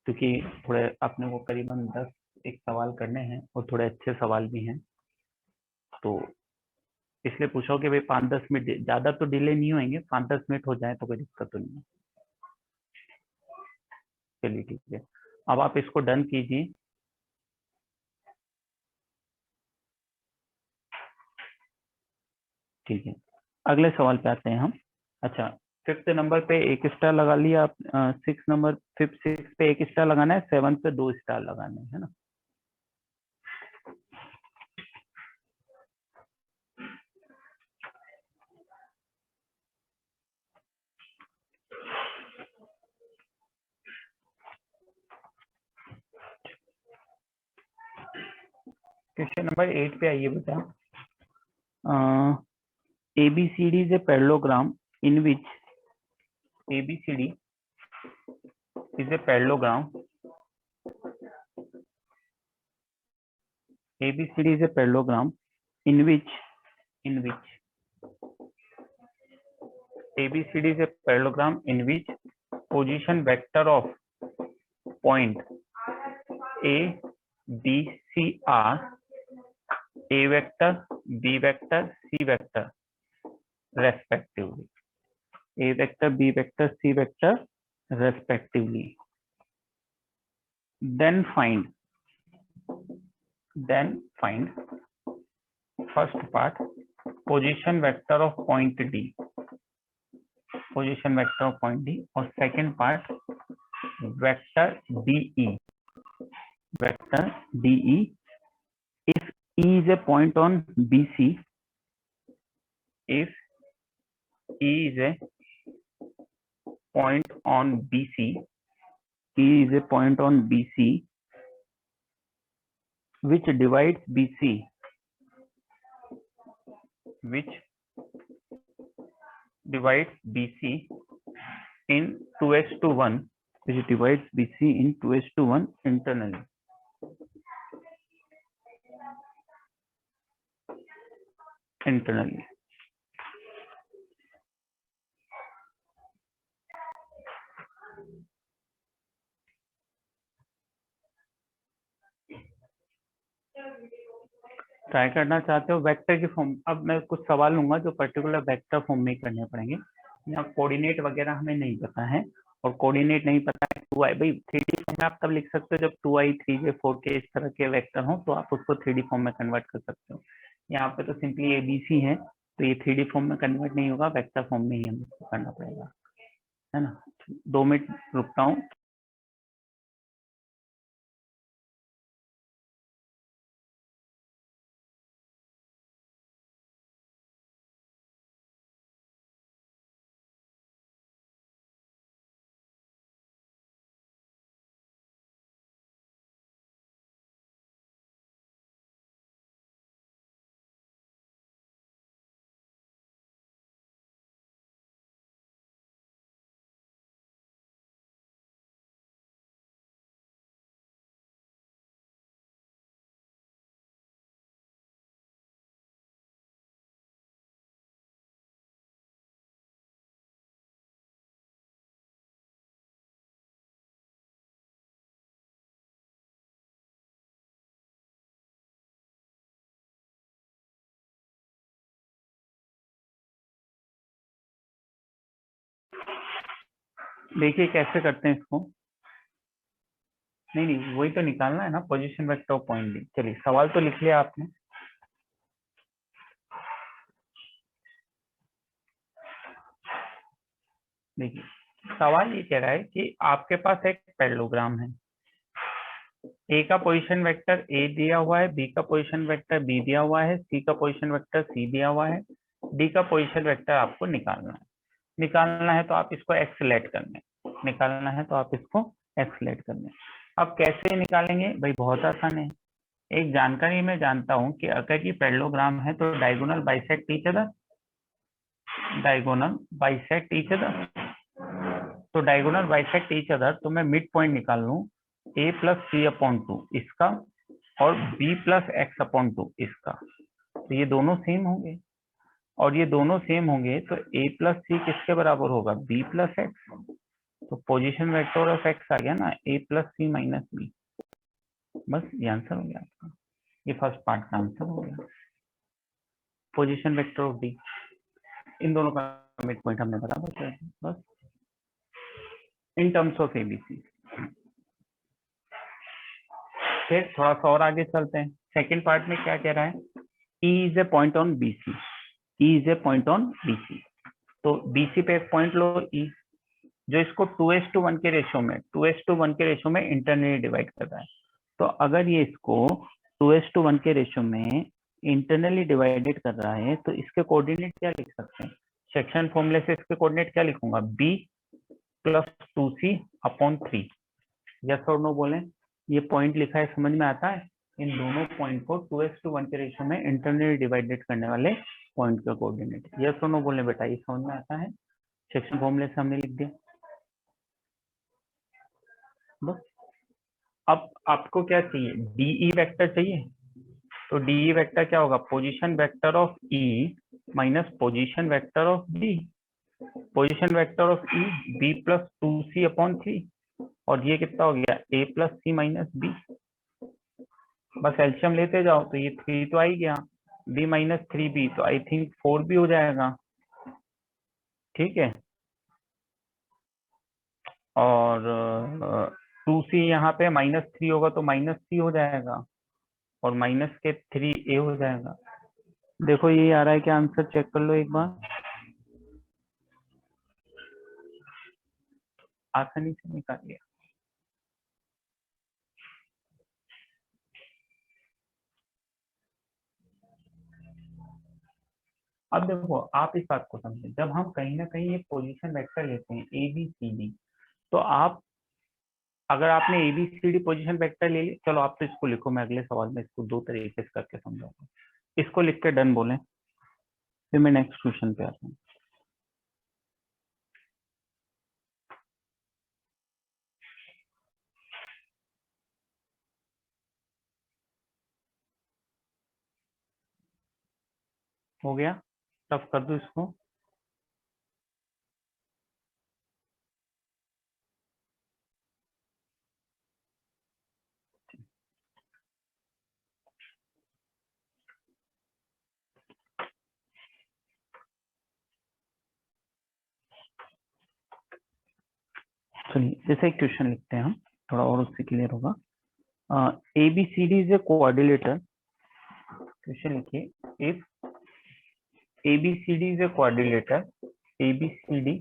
क्योंकि थोड़े अपने को करीबन 10 एक सवाल करने हैं और थोड़े अच्छे सवाल भी हैं, तो इसलिए पूछा कि भाई 5-10 मिनट, ज्यादा तो डिले नहीं होंगे, 5-10 मिनट हो जाए तो कोई दिक्कत तो नहीं है। चलिए ठीक है, अब आप इसको डन कीजिए। ठीक है, अगले सवाल पे आते हैं हम। अच्छा, 5th नंबर पे एक स्टार लगा लिया आप, 6 नंबर 5th 6 पे एक स्टार लगाना है, 7 पे 2 स्टार लगाने हैं, है ना। क्वेश्चन नंबर 8 पे आइए बेटा। ABCD is a parallelogram in which ABCD is a parallelogram ABCD is a parallelogram in which ABCD is a parallelogram in which position vector of point A, B, C are A vector, B vector, C vector respectively. A vector, B vector, C vector respectively. Then find first part position vector of point D, position vector of point D, और second part vector DE, vector DE. If E is a point on BC, if E is a point on BC, E is a point on BC which divides BC, in 2:1, which divides BC in 2:1 internally. Try करना चाहते हो वेक्टर की फॉर्म। अब मैं कुछ सवाल लूंगा जो पर्टिकुलर वेक्टर फॉर्म में करने पड़ेंगे। यहाँ कोऑर्डिनेट वगैरह हमें नहीं पता है, और कोऑर्डिनेट नहीं पता है 2i, भाई 3D फॉर्म में आप तब लिख सकते हो जब 2i, 3j, 4k इस तरह के वेक्टर हो, तो आप उसको 3D फॉर्म में कन्वर्ट कर सकते हो। यहाँ पे तो सिंपली ABC है, तो ये 3D फॉर्म में कन्वर्ट नहीं होगा, वेक्टर फॉर्म में ही हमें करना पड़ेगा, है ना। 2 मिनट रुकता हूँ। देखिए कैसे करते हैं इसको। नहीं, वही तो निकालना है ना, position vector of point D. चलिए सवाल तो लिख लिया आपने। देखिए सवाल ये कह रहा है कि आपके पास एक पैरेललोग्राम है, ए का पोजीशन वेक्टर ए दिया हुआ है, बी का पोजीशन वेक्टर बी दिया हुआ है, सी का पोजीशन वेक्टर सी दिया हुआ है, डी का पोजीशन वेक्टर आपको निकालना है तो आप इसको एक्सलेट करना है, अब कैसे निकालेंगे भाई, बहुत आसान है। एक जानकारी मैं जानता हूं कि अगर ये पैरेललोग्राम है तो डायगोनल बाइसेक्ट ईच अदर, तो डायगोनल बाइसेक्ट ईच अदर, तो मैं मिड पॉइंट निकाल लूं a प्लस सी अपॉन 2 इसका और b प्लस एक्स अपॉन 2 इसका, तो ये दोनों सेम होंगे, और ये दोनों सेम होंगे तो a प्लस सी किसके बराबर होगा, b प्लस एक्स। तो पोजीशन वेक्टर ऑफ एक्स आ गया ना, a plus c minus b. बस ये आंसर हो गया आपका, ये फर्स्ट पार्ट का आंसर हो गया। पोजीशन वेक्टर ऑफ डी, इन दोनों का मिड पॉइंट हमने बराबर किया, बस इन टर्म्स ऑफ एबीसी। फिर थोड़ा सा और आगे चलते हैं। सेकंड पार्ट में क्या कह रहा है, E is a point on BC, तो BC पे एक पॉइंट लो E, जो इसको 2:1 के रेशियो में इंटरनली डिवाइड कर रहा है। तो अगर ये इसको 2:1 के रेशियो में इंटरनली डिवाइडेड कर रहा है तो इसके कोऑर्डिनेट क्या लिख सकते हैं, सेक्शन फॉर्मूले से इसके कोऑर्डिनेट क्या लिखूंगा, b plus 2c upon 3। Yes और नो बोलें, ये पॉइंट लिखा है समझ में आता है। इन दोनों पॉइंट को 2:1 के रेशियो में इंटरनली डिवाइडेड करने वाले पॉइंट का कोऑर्डिनेट। यस और नो बोले बेटा, ये समझ में आता है, सेक्शन फॉर्मूले से हमने लिख दिया। बस अब आपको क्या चाहिए, डीई वेक्टर चाहिए, तो डी वेक्टर क्या होगा, position vector of e minus position vector of b. Position vector of e b plus 2c/3, और ये कितना हो गया, a plus c minus b. बस एल्शियम लेते जाओ, तो ये 3 तो आ ही गया, b माइनस 3b, तो आई थिंक 4 भी हो जाएगा। ठीक है, और 2c यहाँ पे -3 होगा तो -c हो जाएगा, और माइनस के 3a हो जाएगा। देखो ये आ रहा है क्या, आंसर चेक कर लो एक बार, आसानी से निकाल लिया। अब देखो आप इस बात को समझें, जब हम कहीं ना कहीं एक पोजीशन वेक्टर लेते हैं ए बी सी डी, तो आप, अगर आपने a B C d position vector ले ली, चलो आप तो इसको लिखो, मैं अगले सवाल में इसको 2 तरीके से करके समझाऊंगा। इसको लिख के डन बोले, फिर मैं नेक्स्ट क्वेश्चन पे आता हूँ। हो गया, तब कर दो इसको। चलिए जैसे एक क्वेश्चन लिखते हैं हम, थोड़ा और उससे क्लियर होगा। A B C D is a coordinator. Question लिखिए, if A B C D is a coordinator, A B C D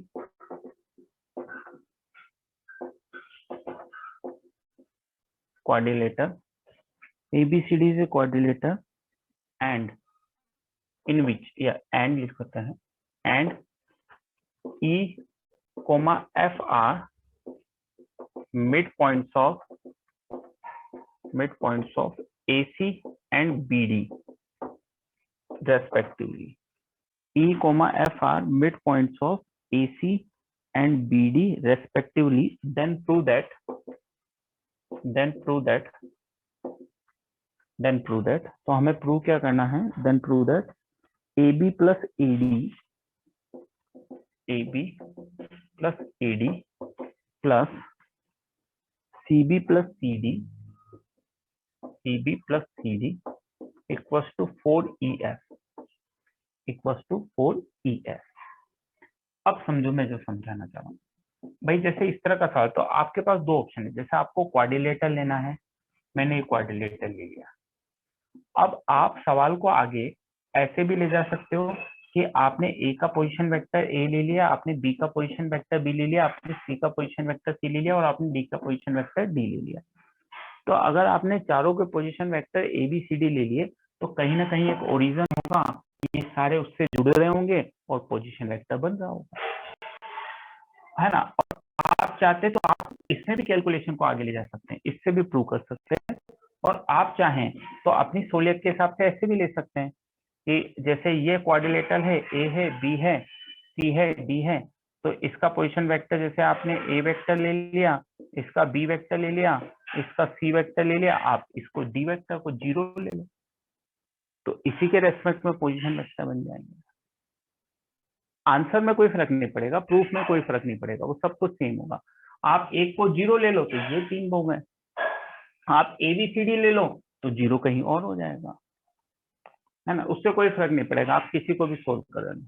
coordinator, ABCD is a coordinator, and in which, yeah, and लिख सकते हैं, and E, F are midpoints of AC and BD respectively. E, F are midpoints of AC and BD respectively. Then prove that. तो हमें प्रूव क्या करना है, then prove that AB plus AD plus CB plus CD equals to 4EF अब समझो मैं जो समझाना चाह रहा हूँ भाई, जैसे इस तरह का सवाल, तो आपके पास 2 ऑप्शन है। जैसे आपको क्वाड्रिलेटर लेना है, मैंने एक क्वाड्रिलेटर ले लिया। अब आप सवाल को आगे ऐसे भी ले जा सकते हो कि आपने ए का पोजीशन वेक्टर ए ले लिया, आपने बी का पोजीशन वेक्टर बी ले लिया, आपने सी का पोजीशन वेक्टर सी ले लिया, और आपने डी का पोजीशन वेक्टर डी ले लिया। तो अगर आपने चारों के position vector a B C d ले लिए, तो कहीं ना कहीं एक ओरिजिन होगा, ये सारे उससे जुड़े रहे होंगे और पोजीशन वेक्टर बन रहा होगा, है ना। और आप चाहते तो आप इसमें भी कैलकुलेशन को आगे ले जा सकते हैं, इससे भी प्रूव कर सकते हैं, और आप चाहें तो अपनी सहूलियत के हिसाब से ऐसे भी ले सकते हैं कि जैसे ये क्वाड्रिलेटरल है, ए है, बी है, सी है, डी है, तो इसका पोजीशन वेक्टर जैसे आपने ए वेक्टर ले लिया, इसका बी वेक्टर ले लिया, इसका सी वेक्टर ले लिया, आप इसको डी वेक्टर को 0 ले लो, तो इसी के रेस्पेक्ट में पोजीशन वेक्टर बन जाएंगे। आंसर में कोई फर्क नहीं पड़ेगा, प्रूफ में कोई फर्क नहीं पड़ेगा, वो सब कुछ सेम होगा। आप एक को 0 ले लो तो ये 3 हो गए, आप ABCD ले लो तो 0 कहीं और हो जाएगा, है ना। उससे कोई फर्क नहीं पड़ेगा, आप किसी को भी सोल्व कर लेना,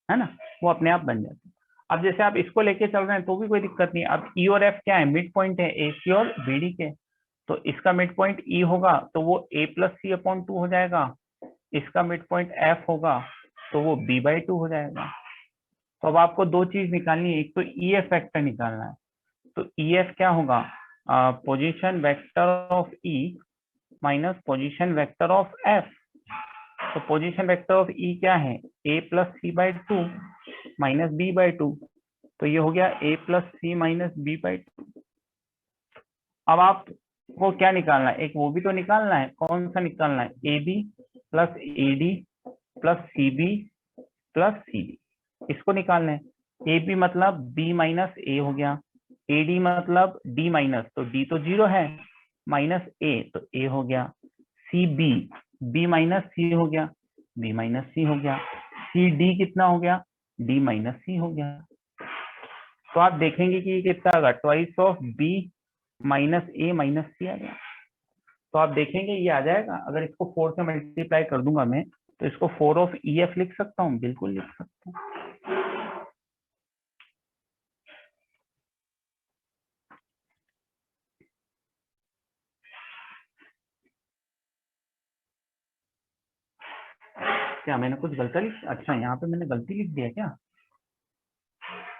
है ना, वो अपने आप बन जाते हैं। अब जैसे आप इसको लेके चल रहे हैं तो भी कोई दिक्कत नहीं। अब E और F क्या है, मिड पॉइंट है AC और BD के, तो इसका मिड पॉइंट E होगा तो वो A+C/2 हो जाएगा, इसका मिड पॉइंट F होगा तो वो B/2 हो जाएगा। तो अब आपको 2 चीज निकालनी है, एक तो EF वेक्टर निकालना है, तो EF क्या होगा, position vector of E minus position vector of F। तो पोजीशन वेक्टर ऑफ E क्या है, A+C/2 माइनस B/2, तो ये हो गया A+C माइनस B/2। अब आपको क्या निकालना है, एक वो भी तो निकालना है, कौन सा निकालना है, AB plus AD plus CB plus CD, इसको निकालना है। AB मतलब B माइनस A हो गया, AD मतलब D माइनस, तो D तो 0 है, माइनस ए, तो ए हो गया, सी बी, बी माइनस सी हो गया, बी माइनस सी हो गया, सी डी कितना हो गया, डी माइनस सी हो गया। तो आप देखेंगे कि ये कितना आएगा, twice of B minus A minus C आ गया। तो आप देखेंगे ये आ जाएगा। अगर इसको 4 से मल्टीप्लाई कर दूंगा मैं, तो इसको 4 ऑफ ई एफ लिख सकता हूँ, बिल्कुल लिख सकता हूँ। क्या मैंने कुछ गलत लिख, अच्छा यहाँ पे मैंने गलती लिख दिया क्या,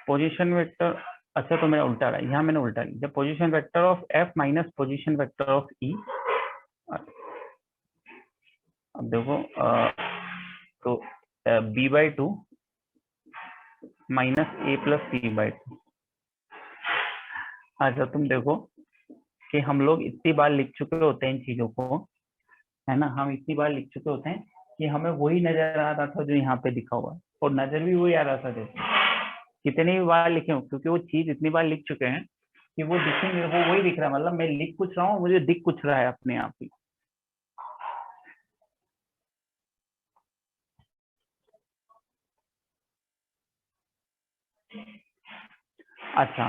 पोजीशन वेक्टर, अच्छा तो मेरा उल्टा रहा, यहाँ मैंने उल्टा लिख दिया, position vector of F minus position vector of E. अब देखो तो B by two minus A plus C by two. अच्छा तुम देखो कि हम लोग इतनी बार लिख चुके होते हैं इन चीजों को, है ना, हम इतनी बार लिख चुके होते हैं कि हमें वही नजर आ रहा था जो यहाँ पे लिखा हुआ है, और नजर भी वही आ रहा था जैसे कितनी भी बार लिखे हो, क्योंकि वो चीज इतनी बार लिख चुके हैं कि वो दिखेंगे, वो वही दिख रहा है, मतलब मैं लिख कुछ रहा हूँ, मुझे दिख कुछ रहा है अपने आप ही। अच्छा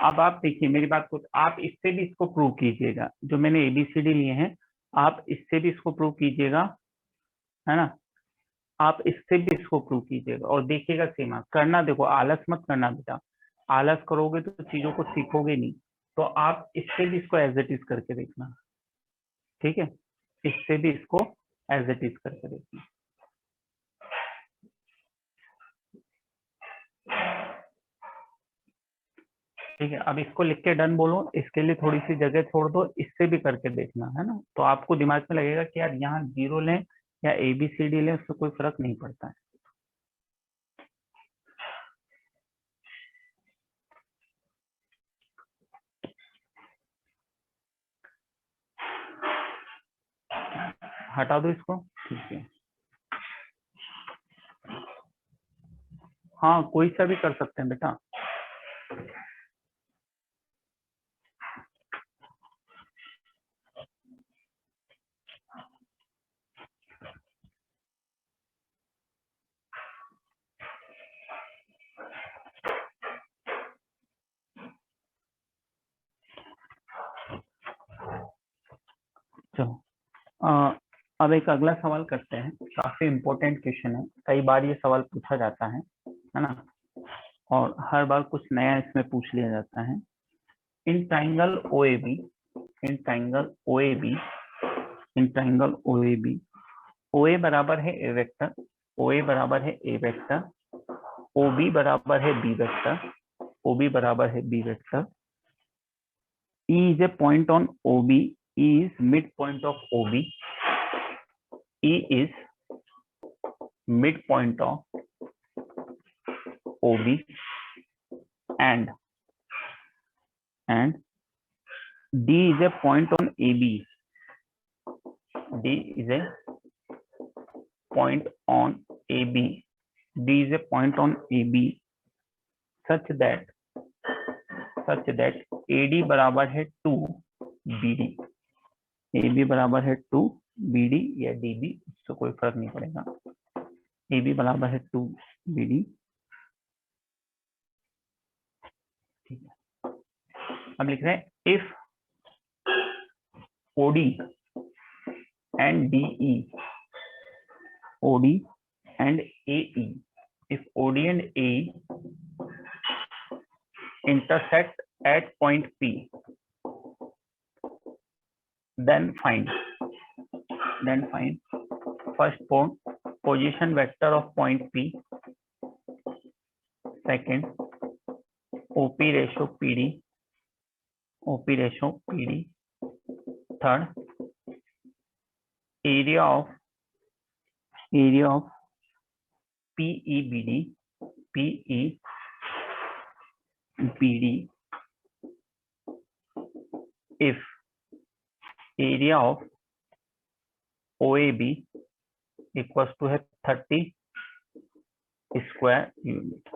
अब आप देखिए मेरी बात को, आप इससे भी इसको प्रूव कीजिएगा, जो मैंने एबीसीडी लिए हैं आप इससे भी इसको प्रूव कीजिएगा, है ना, आप इससे भी इसको प्रूव कीजिएगा और देखिएगा सेम करना। देखो आलस मत करना बेटा, आलस करोगे तो चीजों को सीखोगे नहीं। तो आप इससे भी इसको एज इट इज करके देखना, ठीक है, इससे भी इसको एज इट इज करके देखना। ठीक है, अब इसको लिख के डन बोलो, इसके लिए थोड़ी सी जगह छोड़ दो, इससे भी करके देखना, है ना, तो आपको दिमाग में लगेगा कि यार यहाँ जीरो लें या ए बी सी डी लें, उससे कोई फर्क नहीं पड़ता है। हटा दो इसको, ठीक है, हाँ कोई सा भी कर सकते हैं बेटा। चलो अब एक अगला सवाल करते हैं, काफी इंपॉर्टेंट क्वेश्चन है, कई बार ये सवाल पूछा जाता है ना, और हर बार कुछ नया इसमें पूछ लिया जाता है। In triangle O A B, in triangle O A B, in triangle O A B, O A बराबर है ए वेक्टर, ओ ए बराबर है ए वेक्टर, ओ बी बराबर है बी वेक्टर, ओ बी बराबर है b vector, E is a point on OB, E is midpoint of OB, E is midpoint of OB, and D is a point on AB, D is a point on AB, D is a point on AB such that AD बराबर है 2 BD, AB बराबर है 2 BD या DB, इससे कोई फर्क नहीं पड़ेगा, AB बराबर है 2 BD, ठीक है। अब लिख रहे हैं if OD and DE, OD and AE, if OD and AE intersect at point P, then find first position vector of point P, second OP ratio PD, third area of PEBD, if area of OAB equals to है 30 स्क्वायर यूनिट।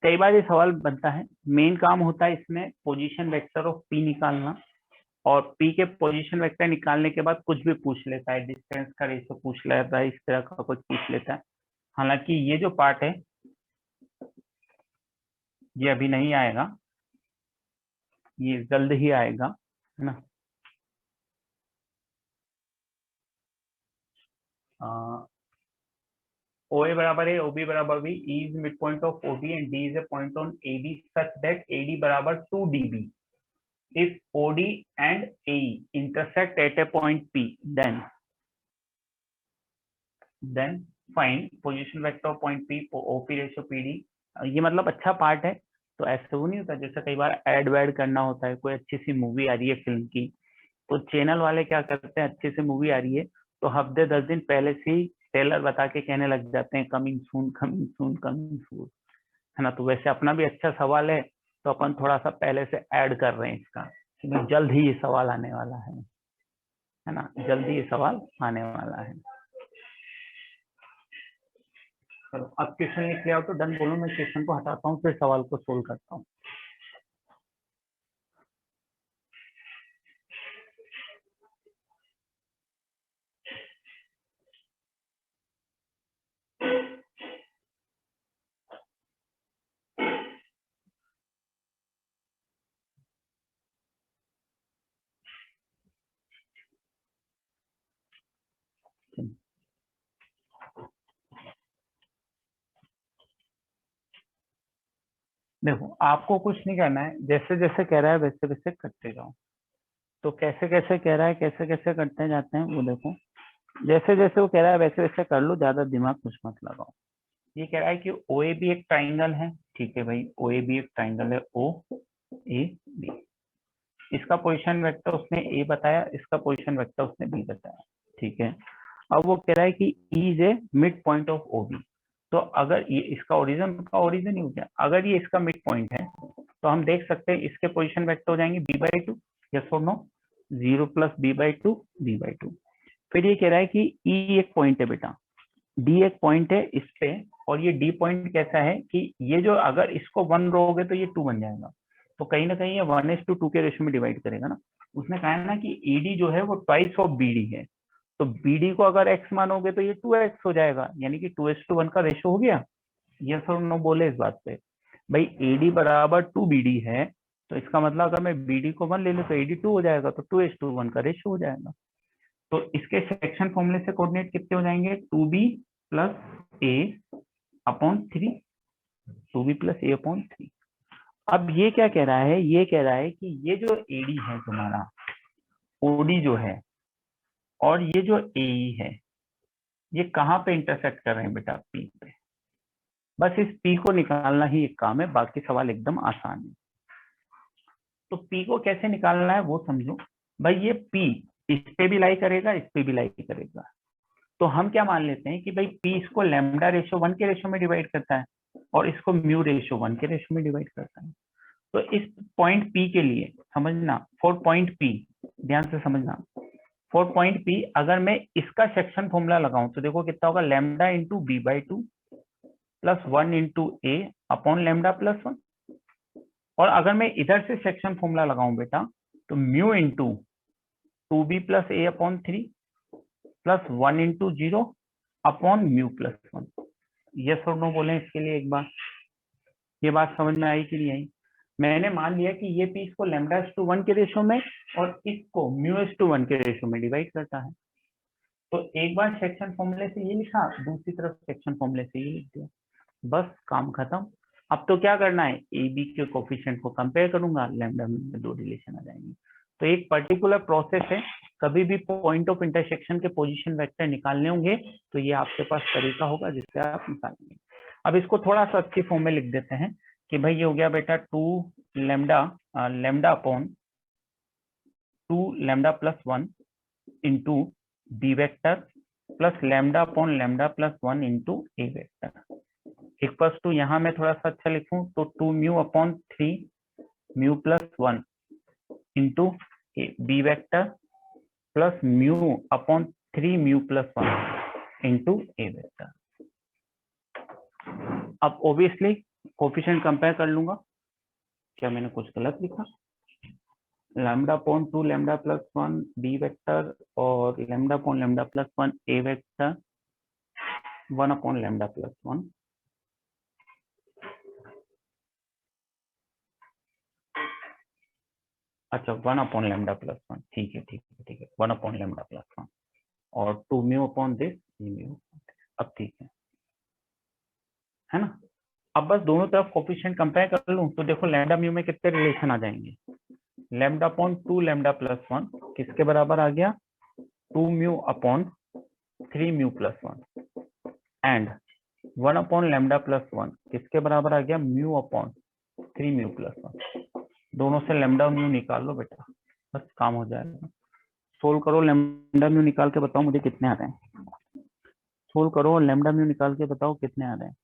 कई बार ये सवाल बनता है, मेन काम होता है इसमें पोजीशन वेक्टर ऑफ पी निकालना और पी के पोजीशन वेक्टर निकालने के बाद कुछ भी पूछ लेता है, डिस्टेंस का रेशो पूछ लेता है, इस तरह का कुछ पूछ लेता है। हालांकि ये जो पार्ट है ये अभी नहीं आएगा, ये जल्द ही आएगा, है ना। OA बराबर है OB बराबर B, E is midpoint of OB and D is a point on AB such that AD बराबर 2 dB. If OD and AE intersect at a point P, then find position vector of point P, OP ratio PD. ये मतलब अच्छा पार्ट है। तो ऐसे वो नहीं होता, जैसे कई बार एड वैड करना होता है, कोई अच्छी सी मूवी आ रही है फिल्म की, तो चैनल वाले क्या करते हैं, अच्छी सी मूवी आ रही है तो हफ्ते 10 दिन पहले से ही ट्रेलर बता के कहने लग जाते हैं coming soon coming soon coming soon, है ना। तो वैसे अपना भी अच्छा सवाल है, तो अपन थोड़ा सा पहले से ऐड कर रहे हैं इसका, क्योंकि जल्द ही ये सवाल आने वाला है ना, जल्द ही ये सवाल आने वाला है। चलो अब क्वेश्चन लिख लिया हो तो डन बोलो, मैं क्वेश्चन को हटाता हूँ फिर सवाल को सोल्व करता हूँ। देखो आपको कुछ नहीं करना है, जैसे जैसे कह रहा है वैसे वैसे करते जाओ। तो कैसे कैसे कह रहा है, कैसे कैसे करते जाते हैं वो देखो। जैसे जैसे वो कह रहा है वैसे वैसे कर लो, ज्यादा दिमाग कुछ मत लगाओ। ये कह रहा है कि ओ ए बी एक ट्राइंगल है, ठीक है भाई, ओ ए बी एक ट्राइंगल है, ओ ए बी। इसका पोजीशन वेक्टर उसने ए बताया, इसका पोजीशन वेक्टर उसने बी बताया, ठीक है। अब वो कह रहा है कि E is a mid point of O B. तो अगर ये इसका ओरिजिन का ओरिजिन ही हो गया, अगर ये इसका मिड पॉइंट है तो हम देख सकते हैं इसके पोजीशन वेक्टर हो जाएंगे बी बाई टू, यस और no, 0 plus b by two, b by two. फिर ये कह रहा है कि ई एक पॉइंट है बेटा, डी एक पॉइंट है इस पे, और ये डी पॉइंट कैसा है कि ये जो अगर इसको 1 रहोगे तो ये 2 बन जाएगा, तो कहीं ना कहीं ये 1:2 के रेशियो में डिवाइड करेगा ना। उसने कहा है ना कि ईडी जो है वो ट्वाइस ऑफ बीडी है, तो बीडी को अगर एक्स मानोगे तो ये 2x हो जाएगा, यानी कि 2:1 का रेशियो हो गया। यस और नो बोले इस बात पे। भाई एडी बराबर 2 बीडी है, तो इसका मतलब अगर मैं बीडी को 1 ले लूं तो एडी 2 हो जाएगा, तो 2:1 का रेशियो हो जाएगा। तो इसके सेक्शन फॉर्मूले से कोऑर्डिनेट कितने हो जाएंगे, 2b plus A upon 3, 2b plus A upon 3। अब ये क्या कह रहा है, ये कह रहा है कि ये जो एडी है तुम्हारा, ओडी जो है, और ये जो एई है, ये कहाँ पे इंटरसेक्ट कर रहे हैं बेटा, पी पे। बस इस पी को निकालना ही एक काम है, बाकी सवाल एकदम आसान है। तो पी को कैसे निकालना है वो समझो। भाई ये पी इस पे भी लाई करेगा, इस पे भी लाई करेगा, तो हम क्या मान लेते हैं कि भाई पी इसको लैम्डा रेशियो 1 के रेशियो में डिवाइड करता है और इसको म्यू रेशियो 1 के रेशियो में डिवाइड करता है। तो इस पॉइंट पी के लिए समझना, फॉर पॉइंट पी, ध्यान से समझना, फॉर पॉइंट पी अगर मैं इसका सेक्शन फॉर्मूला लगाऊं तो देखो कितना होगा, lambda into b by two plus 1 into a upon lambda plus 1। और अगर मैं इधर से सेक्शन फॉर्मूला लगाऊं बेटा, तो mu into 2b plus A upon 3 plus 1 into 0 upon mu plus 1। Yes और नो बोले इसके लिए एक बार। ये बात समझ में आई कि नहीं आई। मैंने मान लिया कि ये पीस को λ/1 के रेशो में और इसको μ/1 के रेशो में डिवाइड करता है। तो एक बार सेक्शन फॉर्मूले से ये लिखा, दूसरी तरफ सेक्शन फॉर्मूले से ये लिख दिया, बस काम खत्म। अब तो क्या करना है, ए बी के कोफिशिएंट को कंपेयर करूंगा, लैम्डा में 2 रिलेशन आ जाएंगे। तो एक पर्टिकुलर प्रोसेस है, कभी भी पॉइंट ऑफ इंटरसेक्शन के पोजीशन वेक्टर निकालने होंगे तो ये आपके पास तरीका होगा जिससे आप निकालेंगे। अब इसको थोड़ा सा अच्छी फॉर्म में लिख देते हैं कि भाई ये हो गया बेटा 2 lambda lambda upon 2 lambda plus 1 into B vector plus lambda upon lambda plus 1 into A vector equals to, यहाँ मैं थोड़ा सा अच्छा लिखूं तो 2 mu upon 3 mu plus 1 into B vector plus mu upon 3 mu plus 1 into A vector. अब ऑब्वियसली कोफिशिएंट कंपेयर कर लूंगा। क्या मैंने कुछ गलत लिखा? Lambda upon 2 lambda plus 1 B vector और लैम्डा अपॉन लैम्डा प्लस 1 ए वेक्टर 1 अपॉन लैम्डा प्लस 1। अच्छा 1 अपॉन लैम्डा प्लस 1, ठीक है ठीक है ठीक है, 1 अपॉन लैम्डा प्लस 1 और 2 म्यू अपॉन दिस म्यू। अब ठीक है ना। अब बस दोनों तरफ कोफिशिएंट कंपेयर कर लूं तो देखो लैम्डा म्यू में कितने रिलेशन आ जाएंगे। लैम्डा अपॉन 2 लैम्डा प्लस 1 किसके बराबर आ गया, 2 mu upon 3 mu plus 1 and 1 upon lambda plus 1 किसके बराबर आ गया, म्यू अपॉन 3 म्यू प्लस 1। दोनों से लैम्डा म्यू निकाल लो बेटा, बस काम हो जाएगा। सोल्व करो, लैम्डा म्यू निकाल के बताओ मुझे कितने आ रहे हैं। सोल्व करो लैम्डा म्यू निकाल के बताओ कितने आ रहे हैं।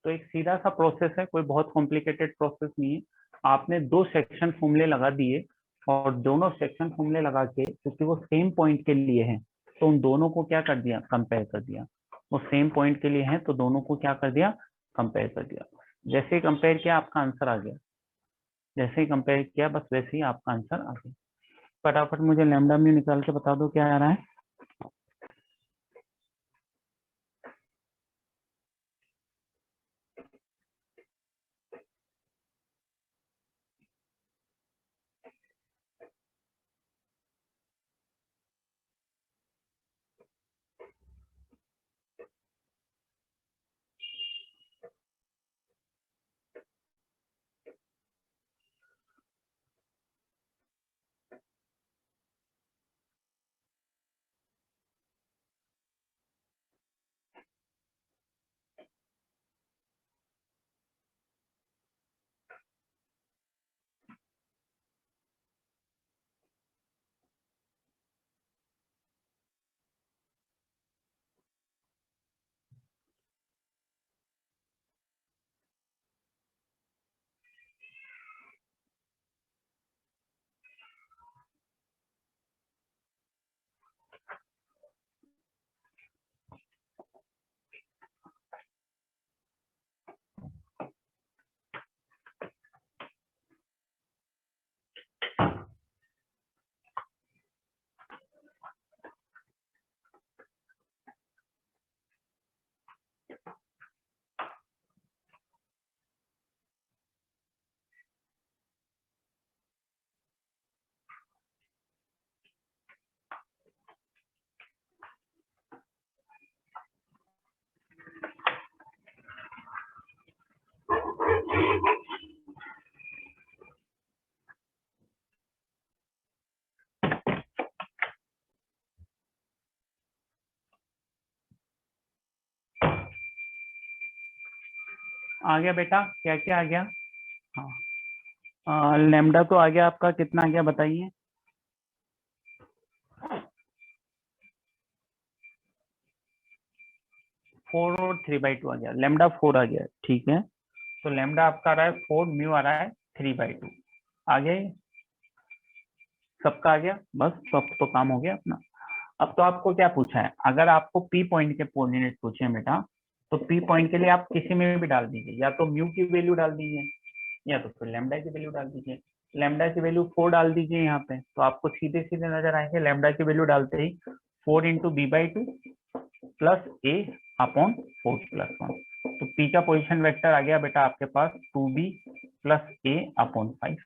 तो एक सीधा सा प्रोसेस है, कोई बहुत कॉम्प्लिकेटेड प्रोसेस नहीं है। आपने दो सेक्शन फॉर्मूले लगा दिए और दोनों सेक्शन फॉर्मूले लगा के, क्योंकि वो सेम पॉइंट के लिए हैं तो उन दोनों को क्या कर दिया, कंपेयर कर दिया। वो सेम पॉइंट के लिए हैं तो दोनों को क्या कर दिया, कंपेयर कर दिया। जैसे ही कंपेयर किया आपका आंसर आ गया, जैसे ही कंपेयर किया बस वैसे ही आपका आंसर आ गया। फटाफट मुझे लैम्डा म्यू निकाल के बता दो क्या आ रहा है। आ गया बेटा, क्या क्या आ गया। हाँ लैम्डा तो आ गया आपका, कितना आ गया बताइए। 4 और 3/2 आ गया, लैम्डा 4 आ गया, ठीक है। तो लैम्डा आपका आ रहा है 4, म्यू आ रहा है 3/2। आ गया ये? सबका आ गया, बस तो अब तो काम हो गया अपना। अब तो आपको क्या पूछा है, अगर आपको पी पॉइंट के कोऑर्डिनेट पूछे हैं बेटा, तो पी पॉइंट के लिए आप किसी में भी डाल दीजिए, या तो म्यू की वैल्यू डाल दीजिए या तो फिर लैम्डा की वैल्यू डाल दीजिए। लैम्डा की वैल्यू 4 डाल दीजिए यहाँ पे, तो आपको सीधे सीधे नजर आएंगे लैम्डा की वैल्यू डालते ही 4 into बी/2 plus A upon 4 plus 1। तो पी का पोजिशन वेक्टर आ गया बेटा आपके पास 2b प्लस ए अपॉन 5।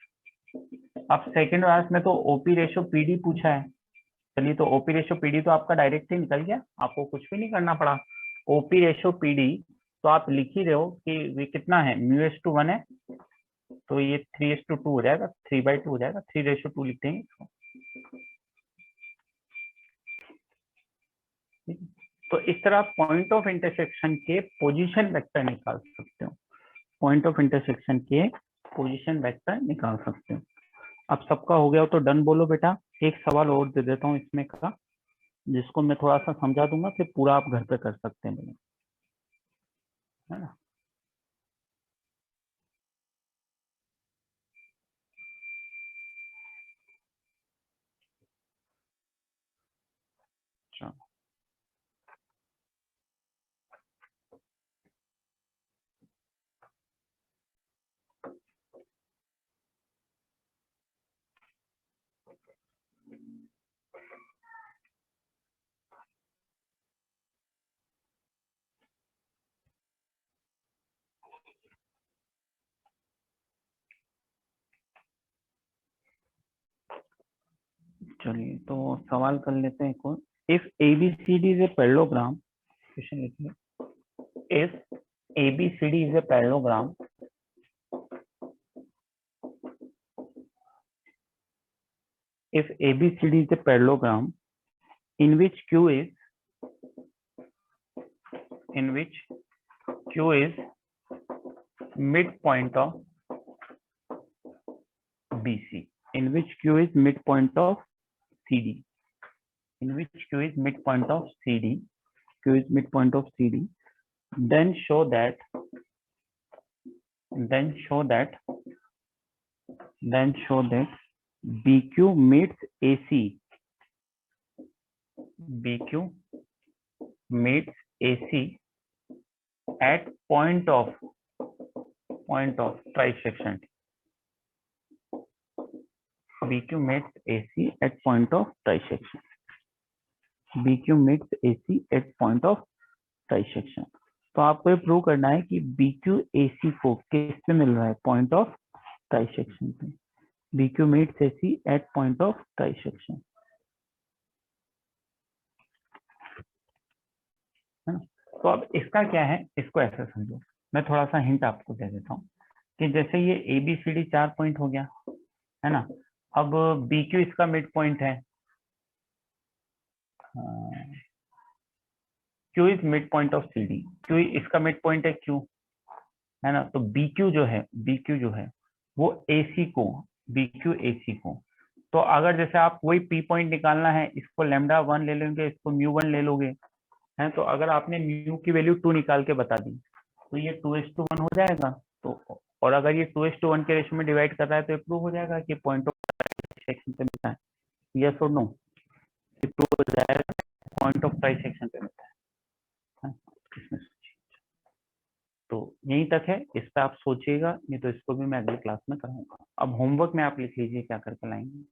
अब सेकेंड क्लास में तो ओपी रेशो पीडी पूछा है। चलिए तो ओपी रेशो पीडी तो आपका डायरेक्ट ही निकल गया, आपको कुछ भी नहीं करना पड़ा। ओपी रेशो पीडी तो आप लिख ही रहे हो कि ये कितना है, μ/1 है, तो ये 3:2 हो जाएगा, 3/2 हो जाएगा, 3:2 लिख देंगे इसको। तो इस तरह आप पॉइंट ऑफ इंटरसेक्शन के पोजीशन वेक्टर निकाल सकते हो, पॉइंट ऑफ इंटरसेक्शन के पोजीशन वेक्टर निकाल सकते हो। अब सबका हो गया तो डन बोलो बेटा। एक सवाल और दे देता हूँ इसमें का, जिसको मैं थोड़ा सा समझा दूंगा, फिर पूरा आप घर पे कर सकते हैं, है ना। अच्छा चलिए तो सवाल कर लेते हैं एक और। If ABCD is a parallelogram, question लिखिए। If ABCD is a parallelogram, if ABCD is a parallelogram in which Q is midpoint of BC, in which Q is midpoint of CD, in which Q is midpoint of CD, Q is midpoint of CD, then show that BQ meets AC, BQ meets AC at point of trisection. BQ meets AC at point of trisection. BQ meets AC at point of trisection. तो आपको ये प्रूव करना है कि BQ AC को किस पे मिल रहा है, पॉइंट ऑफ ट्राइसेक्शन पे। BQ meets AC at point of trisection, है ना। तो अब इसका क्या है, इसको ऐसे समझो, मैं थोड़ा सा हिंट आपको दे देता हूँ कि जैसे ये ABCD 4 पॉइंट हो गया, है ना। अब BQ इसका मिड पॉइंट है, Q is mid point of CD, Q इसका मिड पॉइंट है Q, है ना। तो BQ जो है वो AC को, BQ AC को, तो अगर जैसे आप वही P पॉइंट निकालना है, इसको λ1 ले लेंगे, इसको μ1 ले लोगे, है। तो अगर आपने म्यू की वैल्यू 2 निकाल के बता दी तो ये 2:1 हो जाएगा। तो और अगर ये 2:1 के रेशियो में डिवाइड कर रहा है तो ये प्रूव हो जाएगा कि पॉइंट ऑफ ट्राइसेक्शन पे मिलता है। यस और नो, प्रूव हो जाएगा पॉइंट ऑफ ट्राइसेक्शन पे मिलता है। तो यहीं तक है, इस पे आप सोचिएगा, नहीं तो इसको भी मैं अगली क्लास में कराऊंगा। अब होमवर्क में आप लिख लीजिए क्या करके लाएंगे।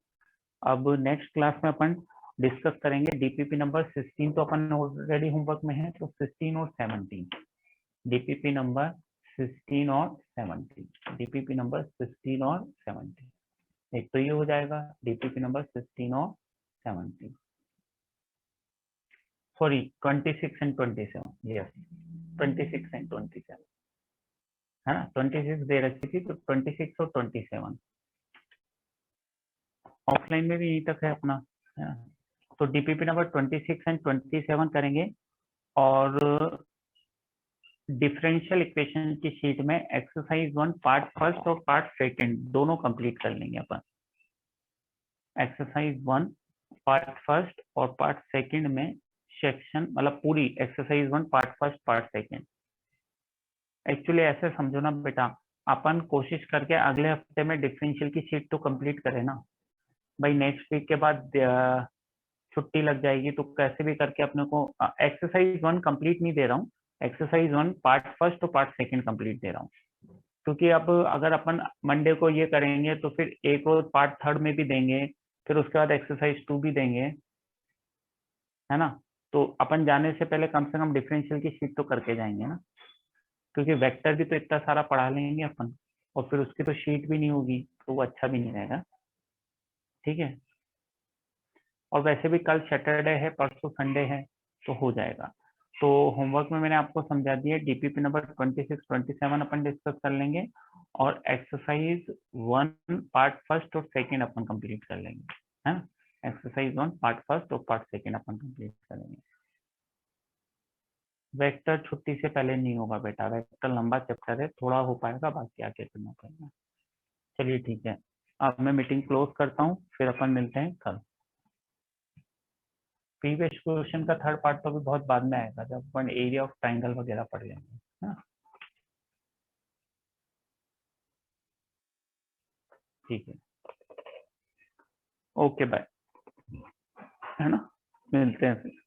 अब नेक्स्ट क्लास में अपन डिस्कस करेंगे डीपीपी नंबर 16, तो अपन ऑलरेडी होमवर्क में है, तो 16 और 17, डीपीपी नंबर 16 और 17, डीपीपी नंबर 16 और 17, एक तो ये हो जाएगा डीपीपी नंबर 16 और 17, सॉरी 26 एंड 27, यस 26 एंड 27, है ना। 26 दे रखी थी तो 26 और 27 ऑफलाइन में भी यहीं तक है अपना, है ना। तो डीपीपी नंबर 26 एंड 27 करेंगे और डिफरेंशियल इक्वेशन की शीट में एक्सरसाइज 1 पार्ट फर्स्ट और पार्ट सेकंड दोनों कंप्लीट कर लेंगे अपन। एक्सरसाइज 1 पार्ट फर्स्ट और पार्ट सेकंड में सेक्शन, मतलब पूरी exercise 1 part first part second. Actually ऐसे समझो ना बेटा, अपन कोशिश करके अगले हफ्ते में डिफरेंशियल की शीट तो कंप्लीट करें ना भाई। नेक्स्ट वीक के बाद छुट्टी लग जाएगी, तो कैसे भी करके अपने को एक्सरसाइज 1 कंप्लीट नहीं दे रहा हूँ, एक्सरसाइज 1 पार्ट फर्स्ट और पार्ट सेकंड कंप्लीट दे रहा हूँ, क्योंकि अब अगर अपन मंडे को ये करेंगे तो फिर एक रोज पार्ट थर्ड में भी देंगे, फिर उसके बाद एक्सरसाइज 2 भी देंगे, है ना। तो अपन जाने से पहले कम से कम डिफरेंशियल की शीट तो करके जाएंगे ना, क्योंकि वेक्टर भी तो इतना सारा पढ़ा लेंगे अपन, और फिर उसकी तो शीट भी नहीं होगी तो वो अच्छा भी नहीं रहेगा, ठीक है। और वैसे भी कल सैटरडे है, परसों संडे है, तो हो जाएगा। तो होमवर्क में मैंने आपको समझा दिया, डीपीपी नंबर 26 27 अपन डिस्कस कर लेंगे, और एक्सरसाइज 1 पार्ट फर्स्ट और सेकंड अपन कंप्लीट कर लेंगे, है ना। एक्सरसाइज 1 पार्ट फर्स्ट और पार्ट सेकंड अपन कंप्लीट करेंगे। वेक्टर छुट्टी से पहले नहीं होगा बेटा, वेक्टर लंबा चैप्टर है, थोड़ा हो पाएगा, बाकी आगे करना पड़ेगा। चलिए ठीक है, अब मैं मीटिंग क्लोज करता हूँ, फिर अपन मिलते हैं कल। प्रीवियस क्वेश्चन का थर्ड पार्ट तो भी बहुत बाद में आएगा, जब अपन एरिया ऑफ ट्राइंगल वगैरह पढ़ लेंगे, है ना। ठीक है, ओके बाय, है ना, मिलते हैं फिर।